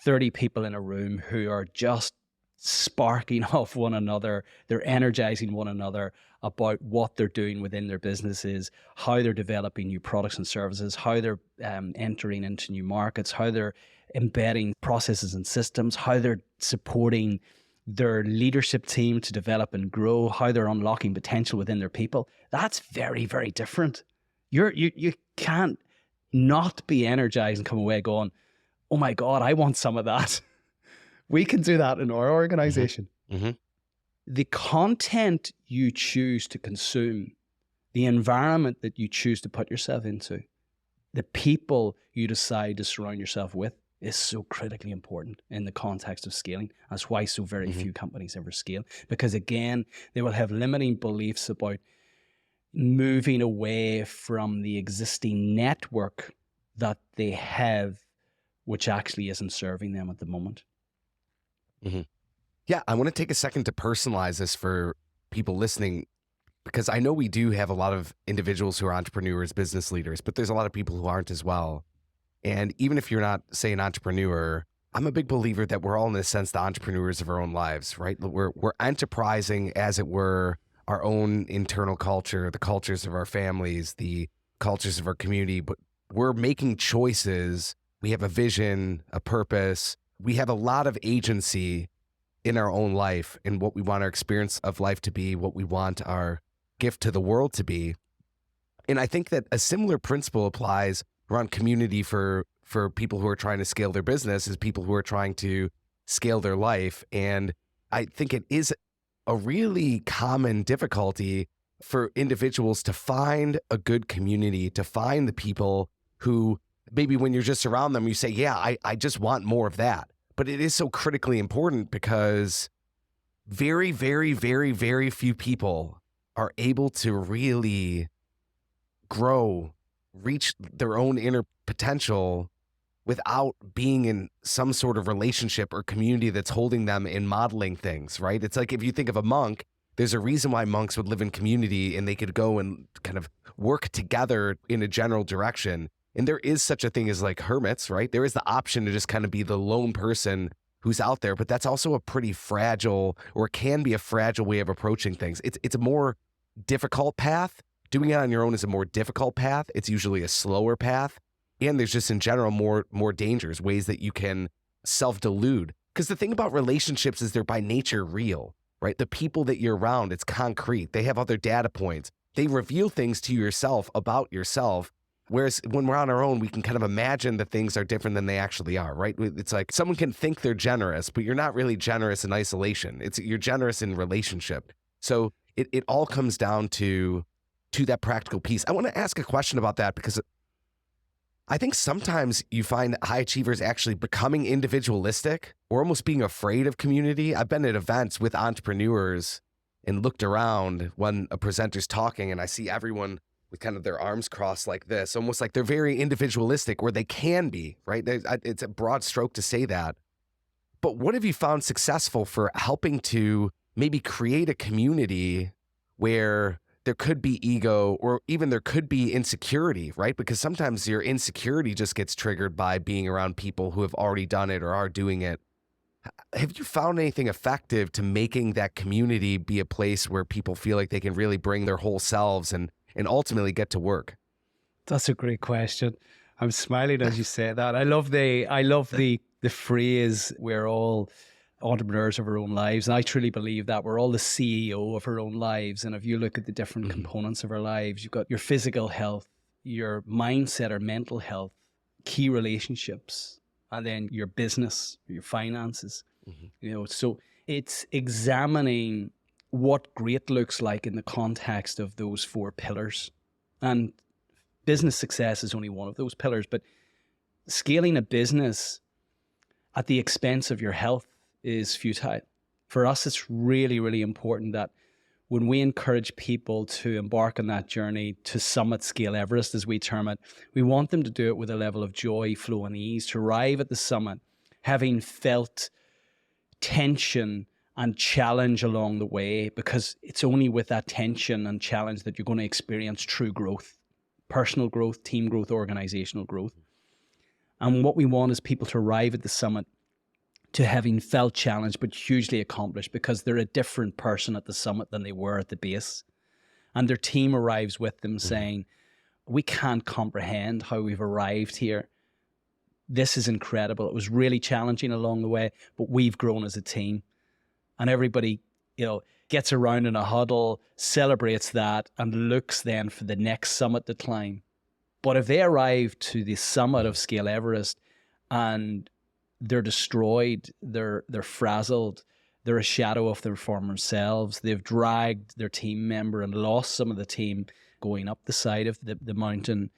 30 people in a room who are just sparking off one another. They're energizing one another about what they're doing within their businesses, how they're developing new products and services, how they're entering into new markets, how they're embedding processes and systems, how they're supporting their leadership team to develop and grow, how they're unlocking potential within their people. That's very, very different. You can't not be energized and come away going, oh my God, I want some of that. We can do that in our organization. Mm-hmm. Mm-hmm. The content you choose to consume, the environment that you choose to put yourself into, the people you decide to surround yourself with is so critically important in the context of scaling. That's why so very few companies ever scale. Because again, they will have limiting beliefs about moving away from the existing network that they have, which actually isn't serving them at the moment. Mm-hmm. Yeah, I want to take a second to personalize this for people listening, because I know we do have a lot of individuals who are entrepreneurs, business leaders, but there's a lot of people who aren't as well. And even if you're not, say, an entrepreneur, I'm a big believer that we're all, in a sense, the entrepreneurs of our own lives, right? We're enterprising, as it were, our own internal culture, the cultures of our families, the cultures of our community, but we're making choices. We have a vision, a purpose. We have a lot of agency in our own life and what we want our experience of life to be, what we want our gift to the world to be. And I think that a similar principle applies around community for people who are trying to scale their business, as people who are trying to scale their life. And I think it is a really common difficulty for individuals to find a good community, to find the people who maybe when you're just around them, you say, yeah, I just want more of that. But it is so critically important, because very, very, very, very few people are able to really grow, reach their own inner potential without being in some sort of relationship or community that's holding them and modeling things, right? It's like if you think of a monk, There's a reason why monks would live in community and they could go and kind of work together in a general direction. And there is such a thing as like hermits, right? There is the option to just kind of be the lone person who's out there, but that's also a pretty fragile, or can be a fragile way of approaching things. It's a more difficult path. Doing it on your own is a more difficult path. It's usually a slower path. And there's just in general more dangers, ways that you can self-delude. Because the thing about relationships is they're by nature real, right? The people that you're around, it's concrete. They have other data points. They reveal things to yourself about yourself. Whereas when we're on our own, we can kind of imagine that things are different than they actually are, right? It's like someone can think they're generous, but you're not really generous in isolation. You're generous in relationship. So it all comes down to that practical piece. I want to ask a question about that, because I think sometimes you find high achievers actually becoming individualistic or almost being afraid of community. I've been at events with entrepreneurs and looked around when a presenter's talking and I see everyone with kind of their arms crossed like this, almost like they're very individualistic, or they can be, right? It's a broad stroke to say that. But what have you found successful for helping to maybe create a community where there could be ego, or even there could be insecurity, right? Because sometimes your insecurity just gets triggered by being around people who have already done it or are doing it. Have you found anything effective to making that community be a place where people feel like they can really bring their whole selves and ultimately get to work? That's a great question. I'm smiling as you say that. I love the phrase, we're all entrepreneurs of our own lives. And I truly believe that we're all the CEO of our own lives. And if you look at the different components of our lives, you've got your physical health, your mindset or mental health, key relationships, and then your business, your finances. So it's examining what great looks like in the context of those 4 pillars. And business success is only one of those pillars, but scaling a business at the expense of your health is futile. For us, it's really, really important that when we encourage people to embark on that journey to summit Scale Everest, as we term it, we want them to do it with a level of joy, flow, and ease, to arrive at the summit having felt tension and challenge along the way, because it's only with that tension and challenge that you're going to experience true growth, personal growth, team growth, organizational growth. And what we want is people to arrive at the summit to having felt challenged but hugely accomplished, because they're a different person at the summit than they were at the base. And their team arrives with them saying, we can't comprehend how we've arrived here. This is incredible. It was really challenging along the way, but we've grown as a team. And everybody, gets around in a huddle, celebrates that, and looks then for the next summit to climb. But if they arrive to the summit of Scale Everest and they're destroyed, they're frazzled, they're a shadow of their former selves, they've dragged their team member and lost some of the team going up the side of the mountain,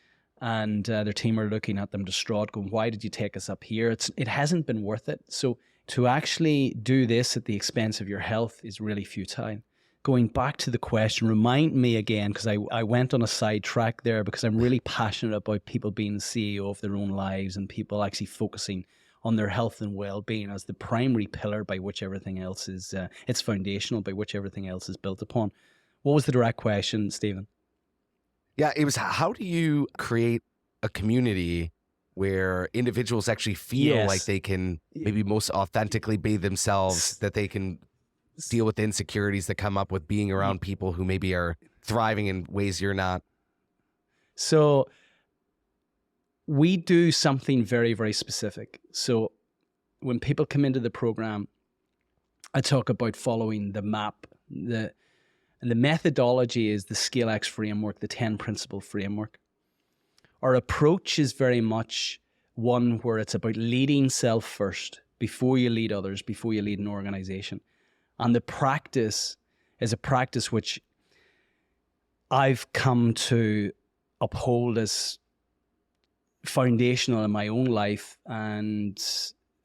and their team are looking at them distraught, going, why did you take us up here? It hasn't been worth it. So to actually do this at the expense of your health is really futile. Going back to the question, remind me again, because I went on a sidetrack there, because I'm really passionate about people being the CEO of their own lives and people actually focusing on their health and well-being as the primary pillar by which everything else is, it's foundational, by which everything else is built upon. What was the direct question, Stephen? Yeah, it was, how do you create a community where individuals actually feel like they can maybe most authentically be themselves, that they can deal with the insecurities that come up with being around people who maybe are thriving in ways you're not? So we do something very, very specific. So when people come into the program, I talk about following the map. And the methodology is the ScaleX framework, the 10 principle framework. Our approach is very much one where it's about leading self first before you lead others, before you lead an organization. And the practice is a practice which I've come to uphold as foundational in my own life and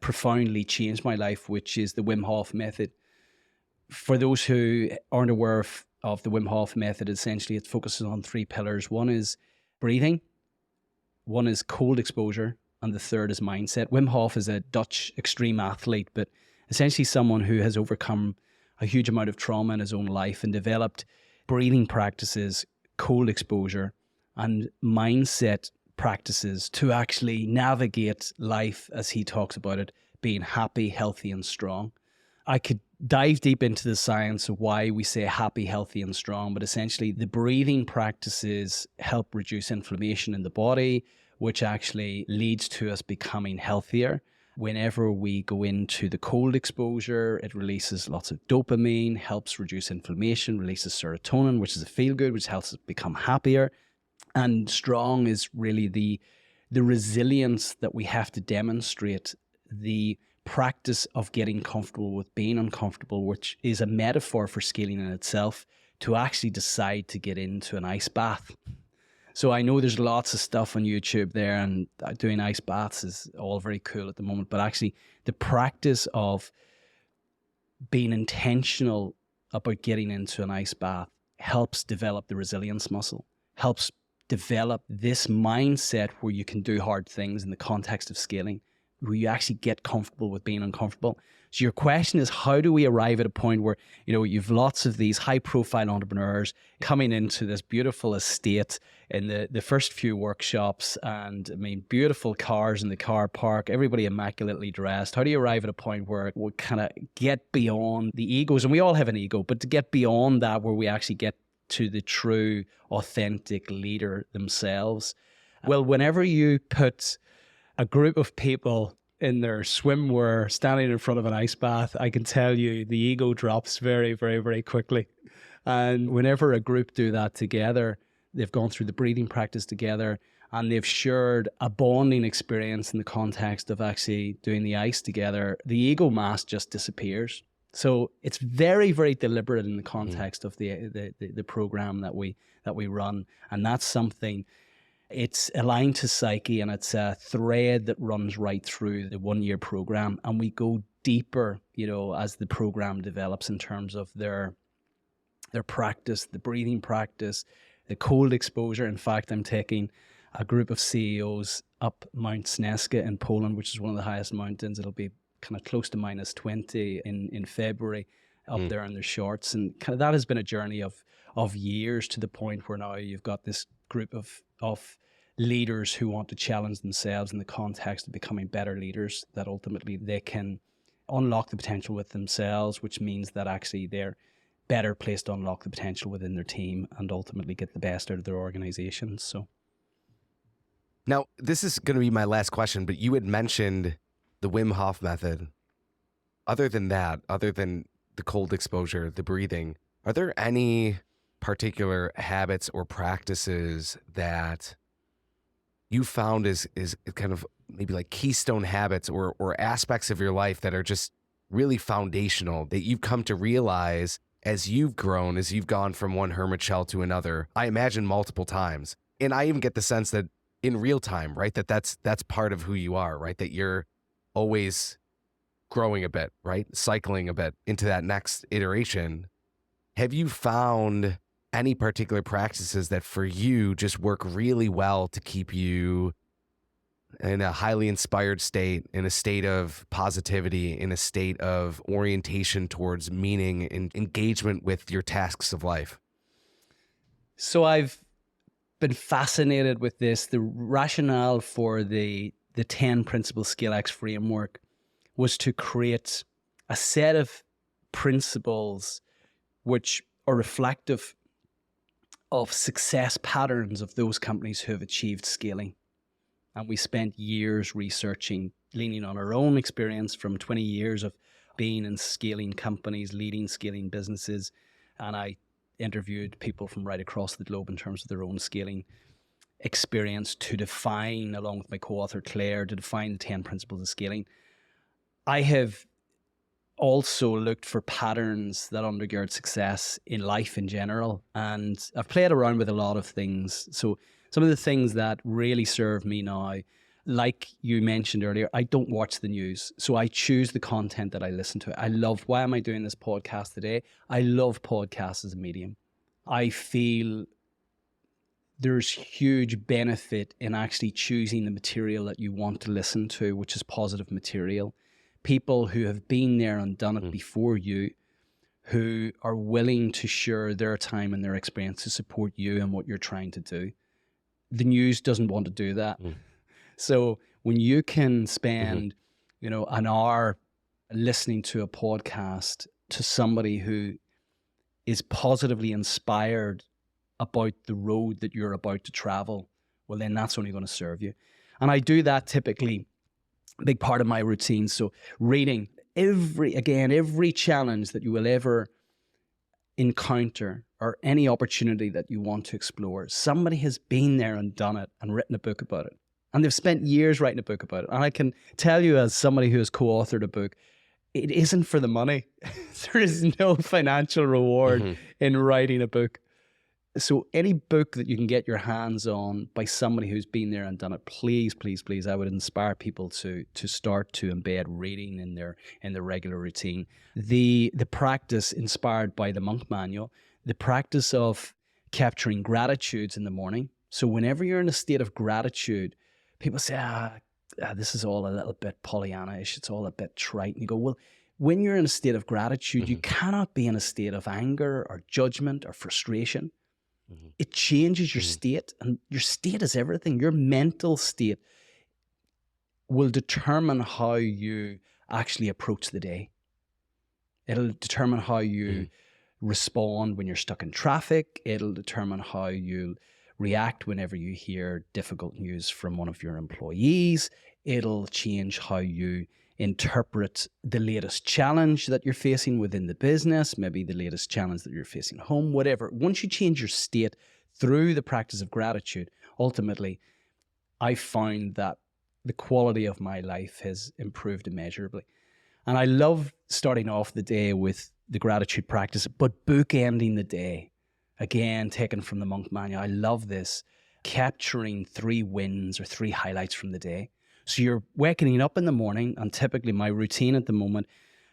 profoundly changed my life, which is the Wim Hof method. For those who aren't aware of the Wim Hof method, essentially it focuses on 3 pillars. One is breathing, one is cold exposure, and the third is mindset. Wim Hof is a Dutch extreme athlete, but essentially someone who has overcome a huge amount of trauma in his own life and developed breathing practices, cold exposure, and mindset practices to actually navigate life, as he talks about it, being happy, healthy, and strong. I could dive deep into the science of why we say happy, healthy, and strong, but essentially the breathing practices help reduce inflammation in the body, which actually leads to us becoming healthier. Whenever we go into the cold exposure, it releases lots of dopamine, helps reduce inflammation, releases serotonin, which is a feel-good, which helps us become happier. And strong is really the resilience that we have to demonstrate, the practice of getting comfortable with being uncomfortable, which is a metaphor for scaling in itself, to actually decide to get into an ice bath. So I know there's lots of stuff on YouTube there, and doing ice baths is all very cool at the moment, but actually the practice of being intentional about getting into an ice bath helps develop the resilience muscle, helps develop this mindset where you can do hard things in the context of scaling, where you actually get comfortable with being uncomfortable. So your question is, how do we arrive at a point where, you've lots of these high profile entrepreneurs coming into this beautiful estate in the first few workshops, and beautiful cars in the car park, everybody immaculately dressed. How do you arrive at a point where we kind of get beyond the egos? And we all have an ego, but to get beyond that, where we actually get to the true, authentic leader themselves? Well, whenever you put a group of people in their swimwear standing in front of an ice bath, I can tell you the ego drops very, very, very quickly. And whenever a group do that together, they've gone through the breathing practice together, and they've shared a bonding experience in the context of actually doing the ice together, the ego mask just disappears. So it's very, very deliberate in the context of the program that we run. And that's something, it's aligned to psyche, and it's a thread that runs right through the 1-year program. And we go deeper, as the program develops in terms of their practice, the breathing practice, the cold exposure. In fact, I'm taking a group of CEOs up Mount S.E.N.S.E in Poland, which is one of the highest mountains. It'll be kind of close to -20 in February up there in their shorts. And kind of that has been a journey of years, to the point where now you've got this group of leaders who want to challenge themselves in the context of becoming better leaders, that ultimately they can unlock the potential with themselves, which means that actually they're better placed to unlock the potential within their team and ultimately get the best out of their organizations. So now, this is going to be my last question, but you had mentioned the Wim Hof method. Other than that, other than the cold exposure, the breathing, are there any particular habits or practices that you found is kind of maybe like keystone habits or aspects of your life that are just really foundational, that you've come to realize as you've grown, as you've gone from one hermit shell to another, I imagine multiple times? And I even get the sense that in real time, right, that's part of who you are, right? That you're always growing a bit, right? Cycling a bit into that next iteration. Have you found any particular practices that for you just work really well to keep you in a highly inspired state, in a state of positivity, in a state of orientation towards meaning and engagement with your tasks of life? So I've been fascinated with this. The rationale for the 10 principle ScaleX framework was to create a set of principles which are reflective of success patterns of those companies who have achieved scaling. And we spent years researching, leaning on our own experience from 20 years of being in scaling companies, leading scaling businesses. And I interviewed people from right across the globe in terms of their own scaling experience to define, along with my co-author Claire, to define the 10 principles of scaling. I have also looked for patterns that undergird success in life in general. And I've played around with a lot of things. So some of the things that really serve me now, like you mentioned earlier, I don't watch the news. So I choose the content that I listen to. I love, why am I doing this podcast today? I love podcasts as a medium. I feel there's huge benefit in actually choosing the material that you want to listen to, which is positive material. People who have been there and done it before you, who are willing to share their time and their experience to support you and what you're trying to do. The news doesn't want to do that. So when you can spend, an hour listening to a podcast to somebody who is positively inspired about the road that you're about to travel, well, then that's only going to serve you. And I do that typically, a big part of my routine. So reading every challenge that you will ever encounter or any opportunity that you want to explore, somebody has been there and done it and written a book about it. And they've spent years writing a book about it. And I can tell you, as somebody who has co-authored a book, it isn't for the money. There is no financial reward in writing a book. So any book that you can get your hands on by somebody who's been there and done it, please, please, please, I would inspire people to start to embed reading in their regular routine. The practice inspired by the Monk Manual, the practice of capturing gratitudes in the morning. So whenever you're in a state of gratitude, people say, this is all a little bit Pollyanna-ish, it's all a bit trite. And you go, well, when you're in a state of gratitude, you cannot be in a state of anger or judgment or frustration. It changes your state, and your state is everything. Your mental state will determine how you actually approach the day. It'll determine how you respond when you're stuck in traffic. It'll determine how you react whenever you hear difficult news from one of your employees. It'll change how you interpret the latest challenge that you're facing within the business, maybe the latest challenge that you're facing at home, whatever. Once you change your state through the practice of gratitude, ultimately, I found that the quality of my life has improved immeasurably. And I love starting off the day with the gratitude practice, but bookending the day, again, taken from the Monk Manual. I love this, capturing 3 wins or 3 highlights from the day. So you're waking up in the morning, and typically my routine at the moment,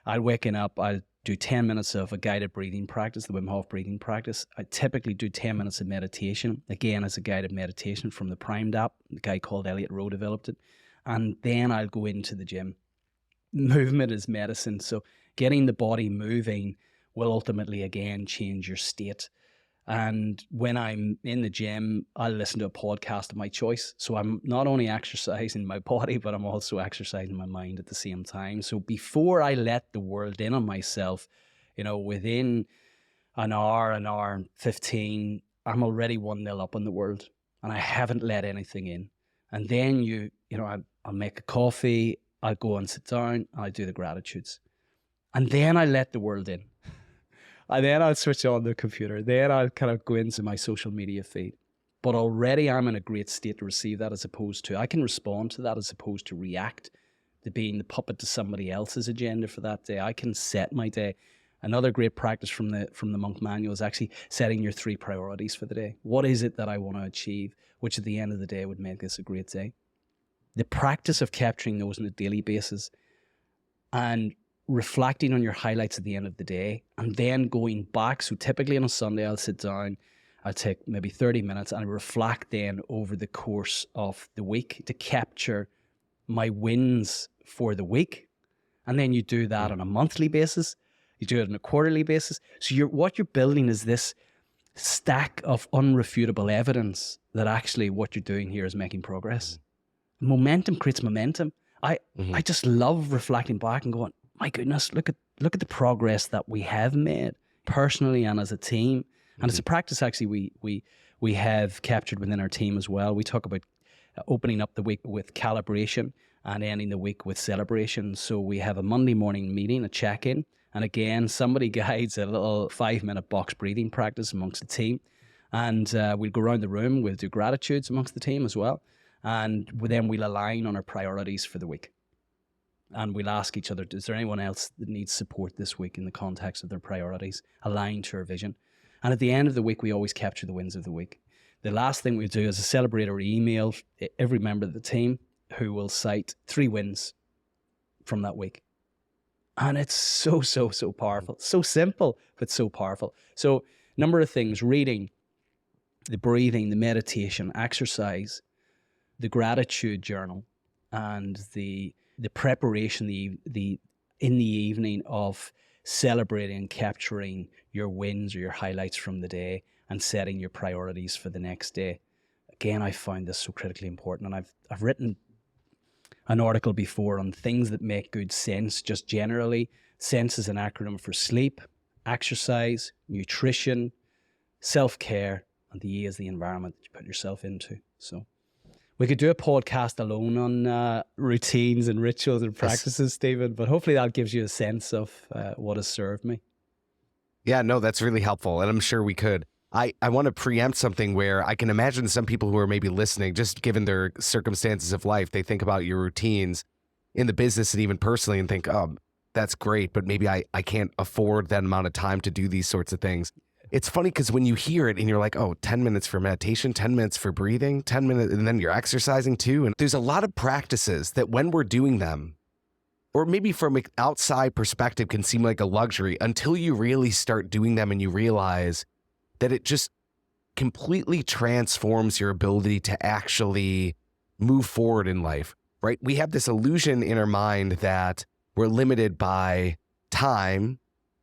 I'll waking up, I'll do 10 minutes of a guided breathing practice, the Wim Hof breathing practice. I typically do 10 minutes of meditation, again, as a guided meditation from the Primed app. The guy called Elliot Rowe developed it. And then I'll go into the gym. Movement is medicine. So getting the body moving will ultimately, again, change your state. And when I'm in the gym, I'll listen to a podcast of my choice. So I'm not only exercising my body, but I'm also exercising my mind at the same time. So before I let the world in on myself, within an hour and 15, I'm already 1-0 up on the world, and I haven't let anything in. And then I'll make a coffee, I'll go and sit down, I'll do the gratitudes. And then I let the world in. And then I'll switch on the computer. Then I'll kind of go into my social media feed. But already I'm in a great state to receive that, as opposed to, I can respond to that as opposed to react to being the puppet to somebody else's agenda for that day. I can set my day. Another great practice from the Monk Manual is actually setting your 3 priorities for the day. What is it that I want to achieve, which at the end of the day would make this a great day? The practice of capturing those on a daily basis and reflecting on your highlights at the end of the day, and then going back. So typically on a Sunday, I'll sit down, I'll take maybe 30 minutes and reflect then over the course of the week to capture my wins for the week. And then you do that on a monthly basis. You do it on a quarterly basis. So what you're building is this stack of unrefutable evidence that actually what you're doing here is making progress. Momentum creates momentum. I just love reflecting back and going, my goodness, look at the progress that we have made personally and as a team. And it's a practice actually we have captured within our team as well. We talk about opening up the week with calibration and ending the week with celebration. So we have a Monday morning meeting, a check-in. And again, somebody guides a little 5-minute box breathing practice amongst the team. And we'll go around the room, we'll do gratitudes amongst the team as well. And then we'll align on our priorities for the week. And we'll ask each other, is there anyone else that needs support this week in the context of their priorities, aligned to our vision? And at the end of the week, we always capture the wins of the week. The last thing we do is a celebratory email, every member of the team who will cite 3 wins from that week. And it's so, so, so powerful. So simple, but so powerful. So number of things: reading, the breathing, the meditation, exercise, the gratitude journal, and the preparation in the evening of celebrating and capturing your wins or your highlights from the day and setting your priorities for the next day. Again, I find this so critically important, and I've written an article before on things that make good sense, just generally. SENSE is an acronym for sleep, exercise, nutrition, self-care, and the E is the environment that you put yourself into. So we could do a podcast alone on routines and rituals and practices, Stephen, but hopefully that gives you a sense of what has served me. Yeah, no, that's really helpful. And I'm sure we could. I want to preempt something where I can imagine some people who are maybe listening, just given their circumstances of life, they think about your routines in the business and even personally and think, oh, that's great, but maybe I can't afford that amount of time to do these sorts of things. It's funny because when you hear it and you're like, oh, 10 minutes for meditation, 10 minutes for breathing, 10 minutes, and then you're exercising too. And there's a lot of practices that when we're doing them, or maybe from an outside perspective can seem like a luxury until you really start doing them and you realize that it just completely transforms your ability to actually move forward in life, right? We have this illusion in our mind that we're limited by time,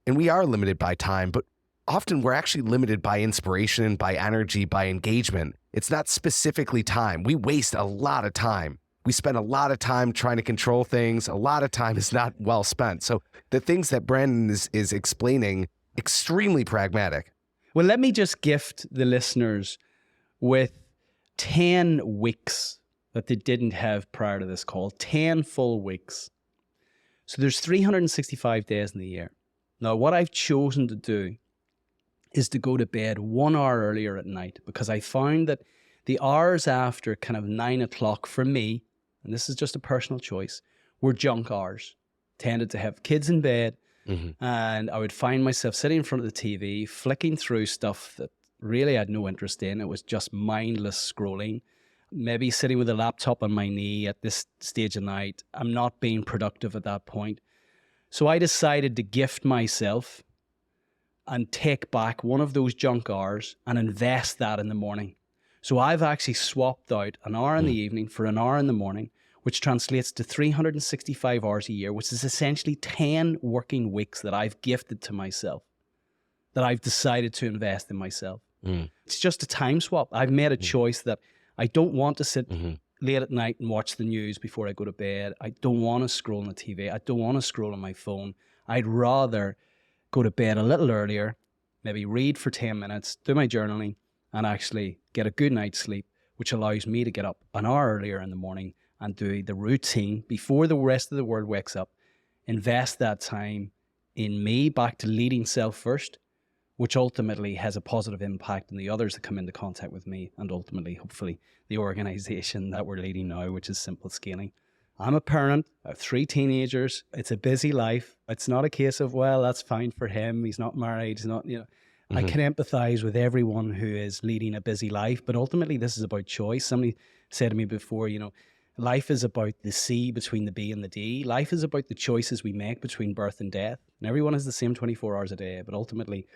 and we are limited by time, but often we're actually limited by inspiration, by energy, by engagement. It's not specifically time. We waste a lot of time. We spend a lot of time trying to control things. A lot of time is not well spent. So the things that Brendan is explaining, extremely pragmatic. Well, let me just gift the listeners with 10 weeks that they didn't have prior to this call, 10 full weeks. So there's 365 days in the year. Now, what I've chosen to do is to go to bed 1 hour earlier at night, because I found that the hours after kind of 9 o'clock for me, and this is just a personal choice, were junk hours. Tended to have kids in bed, and I would find myself sitting in front of the TV, flicking through stuff that really I had no interest in. It was just mindless scrolling, maybe sitting with a laptop on my knee at this stage of night. I'm not being productive at that point. So I decided to gift myself and take back one of those junk hours and invest that in the morning. So I've actually swapped out an hour in the evening for an hour in the morning, which translates to 365 hours a year, which is essentially 10 working weeks that I've gifted to myself, that I've decided to invest in myself. It's just a time swap. I've made a choice that I don't want to sit late at night and watch the news before I go to bed. I don't want to scroll on the TV. I don't want to scroll on my phone. I'd rather go to bed a little earlier, maybe read for 10 minutes, do my journaling, and actually get a good night's sleep, which allows me to get up an hour earlier in the morning and do the routine before the rest of the world wakes up. Invest that time in me, back to leading self first, which ultimately has a positive impact on the others that come into contact with me, and ultimately, hopefully, the organization that we're leading now, which is Simple Scaling. I'm a parent. I have 3 teenagers. It's a busy life. It's not a case of, well, that's fine for him. He's not married. He's not, I can empathize with everyone who is leading a busy life, but ultimately this is about choice. Somebody said to me before, life is about the C between the B and the D. Life is about the choices we make between birth and death. And everyone has the same 24 hours a day, but ultimately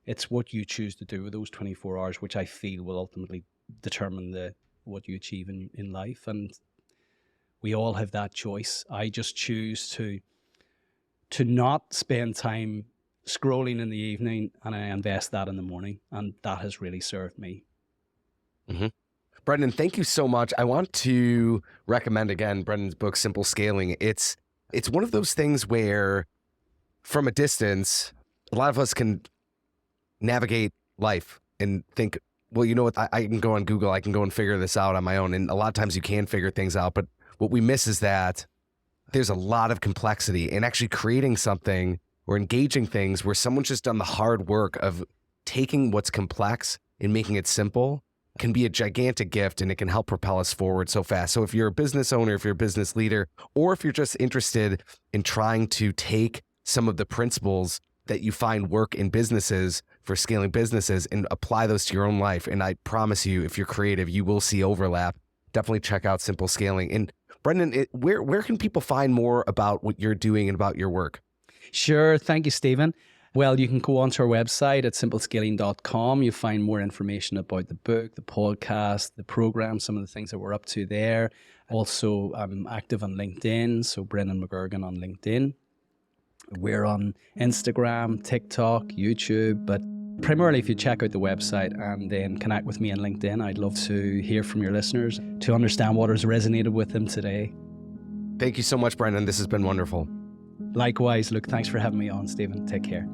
it's what you choose to do with those 24 hours, which I feel will ultimately determine what you achieve in life. And we all have that choice. I just choose to not spend time scrolling in the evening, and I invest that in the morning, and that has really served me. Brendan, thank you so much. I want to recommend again Brendan's book, Simple Scaling. It's one of those things where from a distance, a lot of us can navigate life and think, well, you know what, I can go on Google, I can go and figure this out on my own. And a lot of times you can figure things out, but what we miss is that there's a lot of complexity in actually creating something or engaging things where someone's just done the hard work of taking what's complex and making it simple can be a gigantic gift, and it can help propel us forward so fast. So if you're a business owner, if you're a business leader, or if you're just interested in trying to take some of the principles that you find work in businesses for scaling businesses and apply those to your own life, and I promise you, if you're creative, you will see overlap. Definitely check out Simple Scaling. And Brendan, where can people find more about what you're doing and about your work? Sure. Thank you, Stephen. Well, you can go onto our website at simplescaling.com. You'll find more information about the book, the podcast, the program, some of the things that we're up to there. Also, I'm active on LinkedIn, so Brendan McGurgan on LinkedIn. We're on Instagram, TikTok, YouTube, but primarily if you check out the website and then connect with me on LinkedIn, I'd love to hear from your listeners to understand what has resonated with them today. Thank you so much, Brendan. This has been wonderful. Likewise, look, thanks for having me on, Stephen. Take care.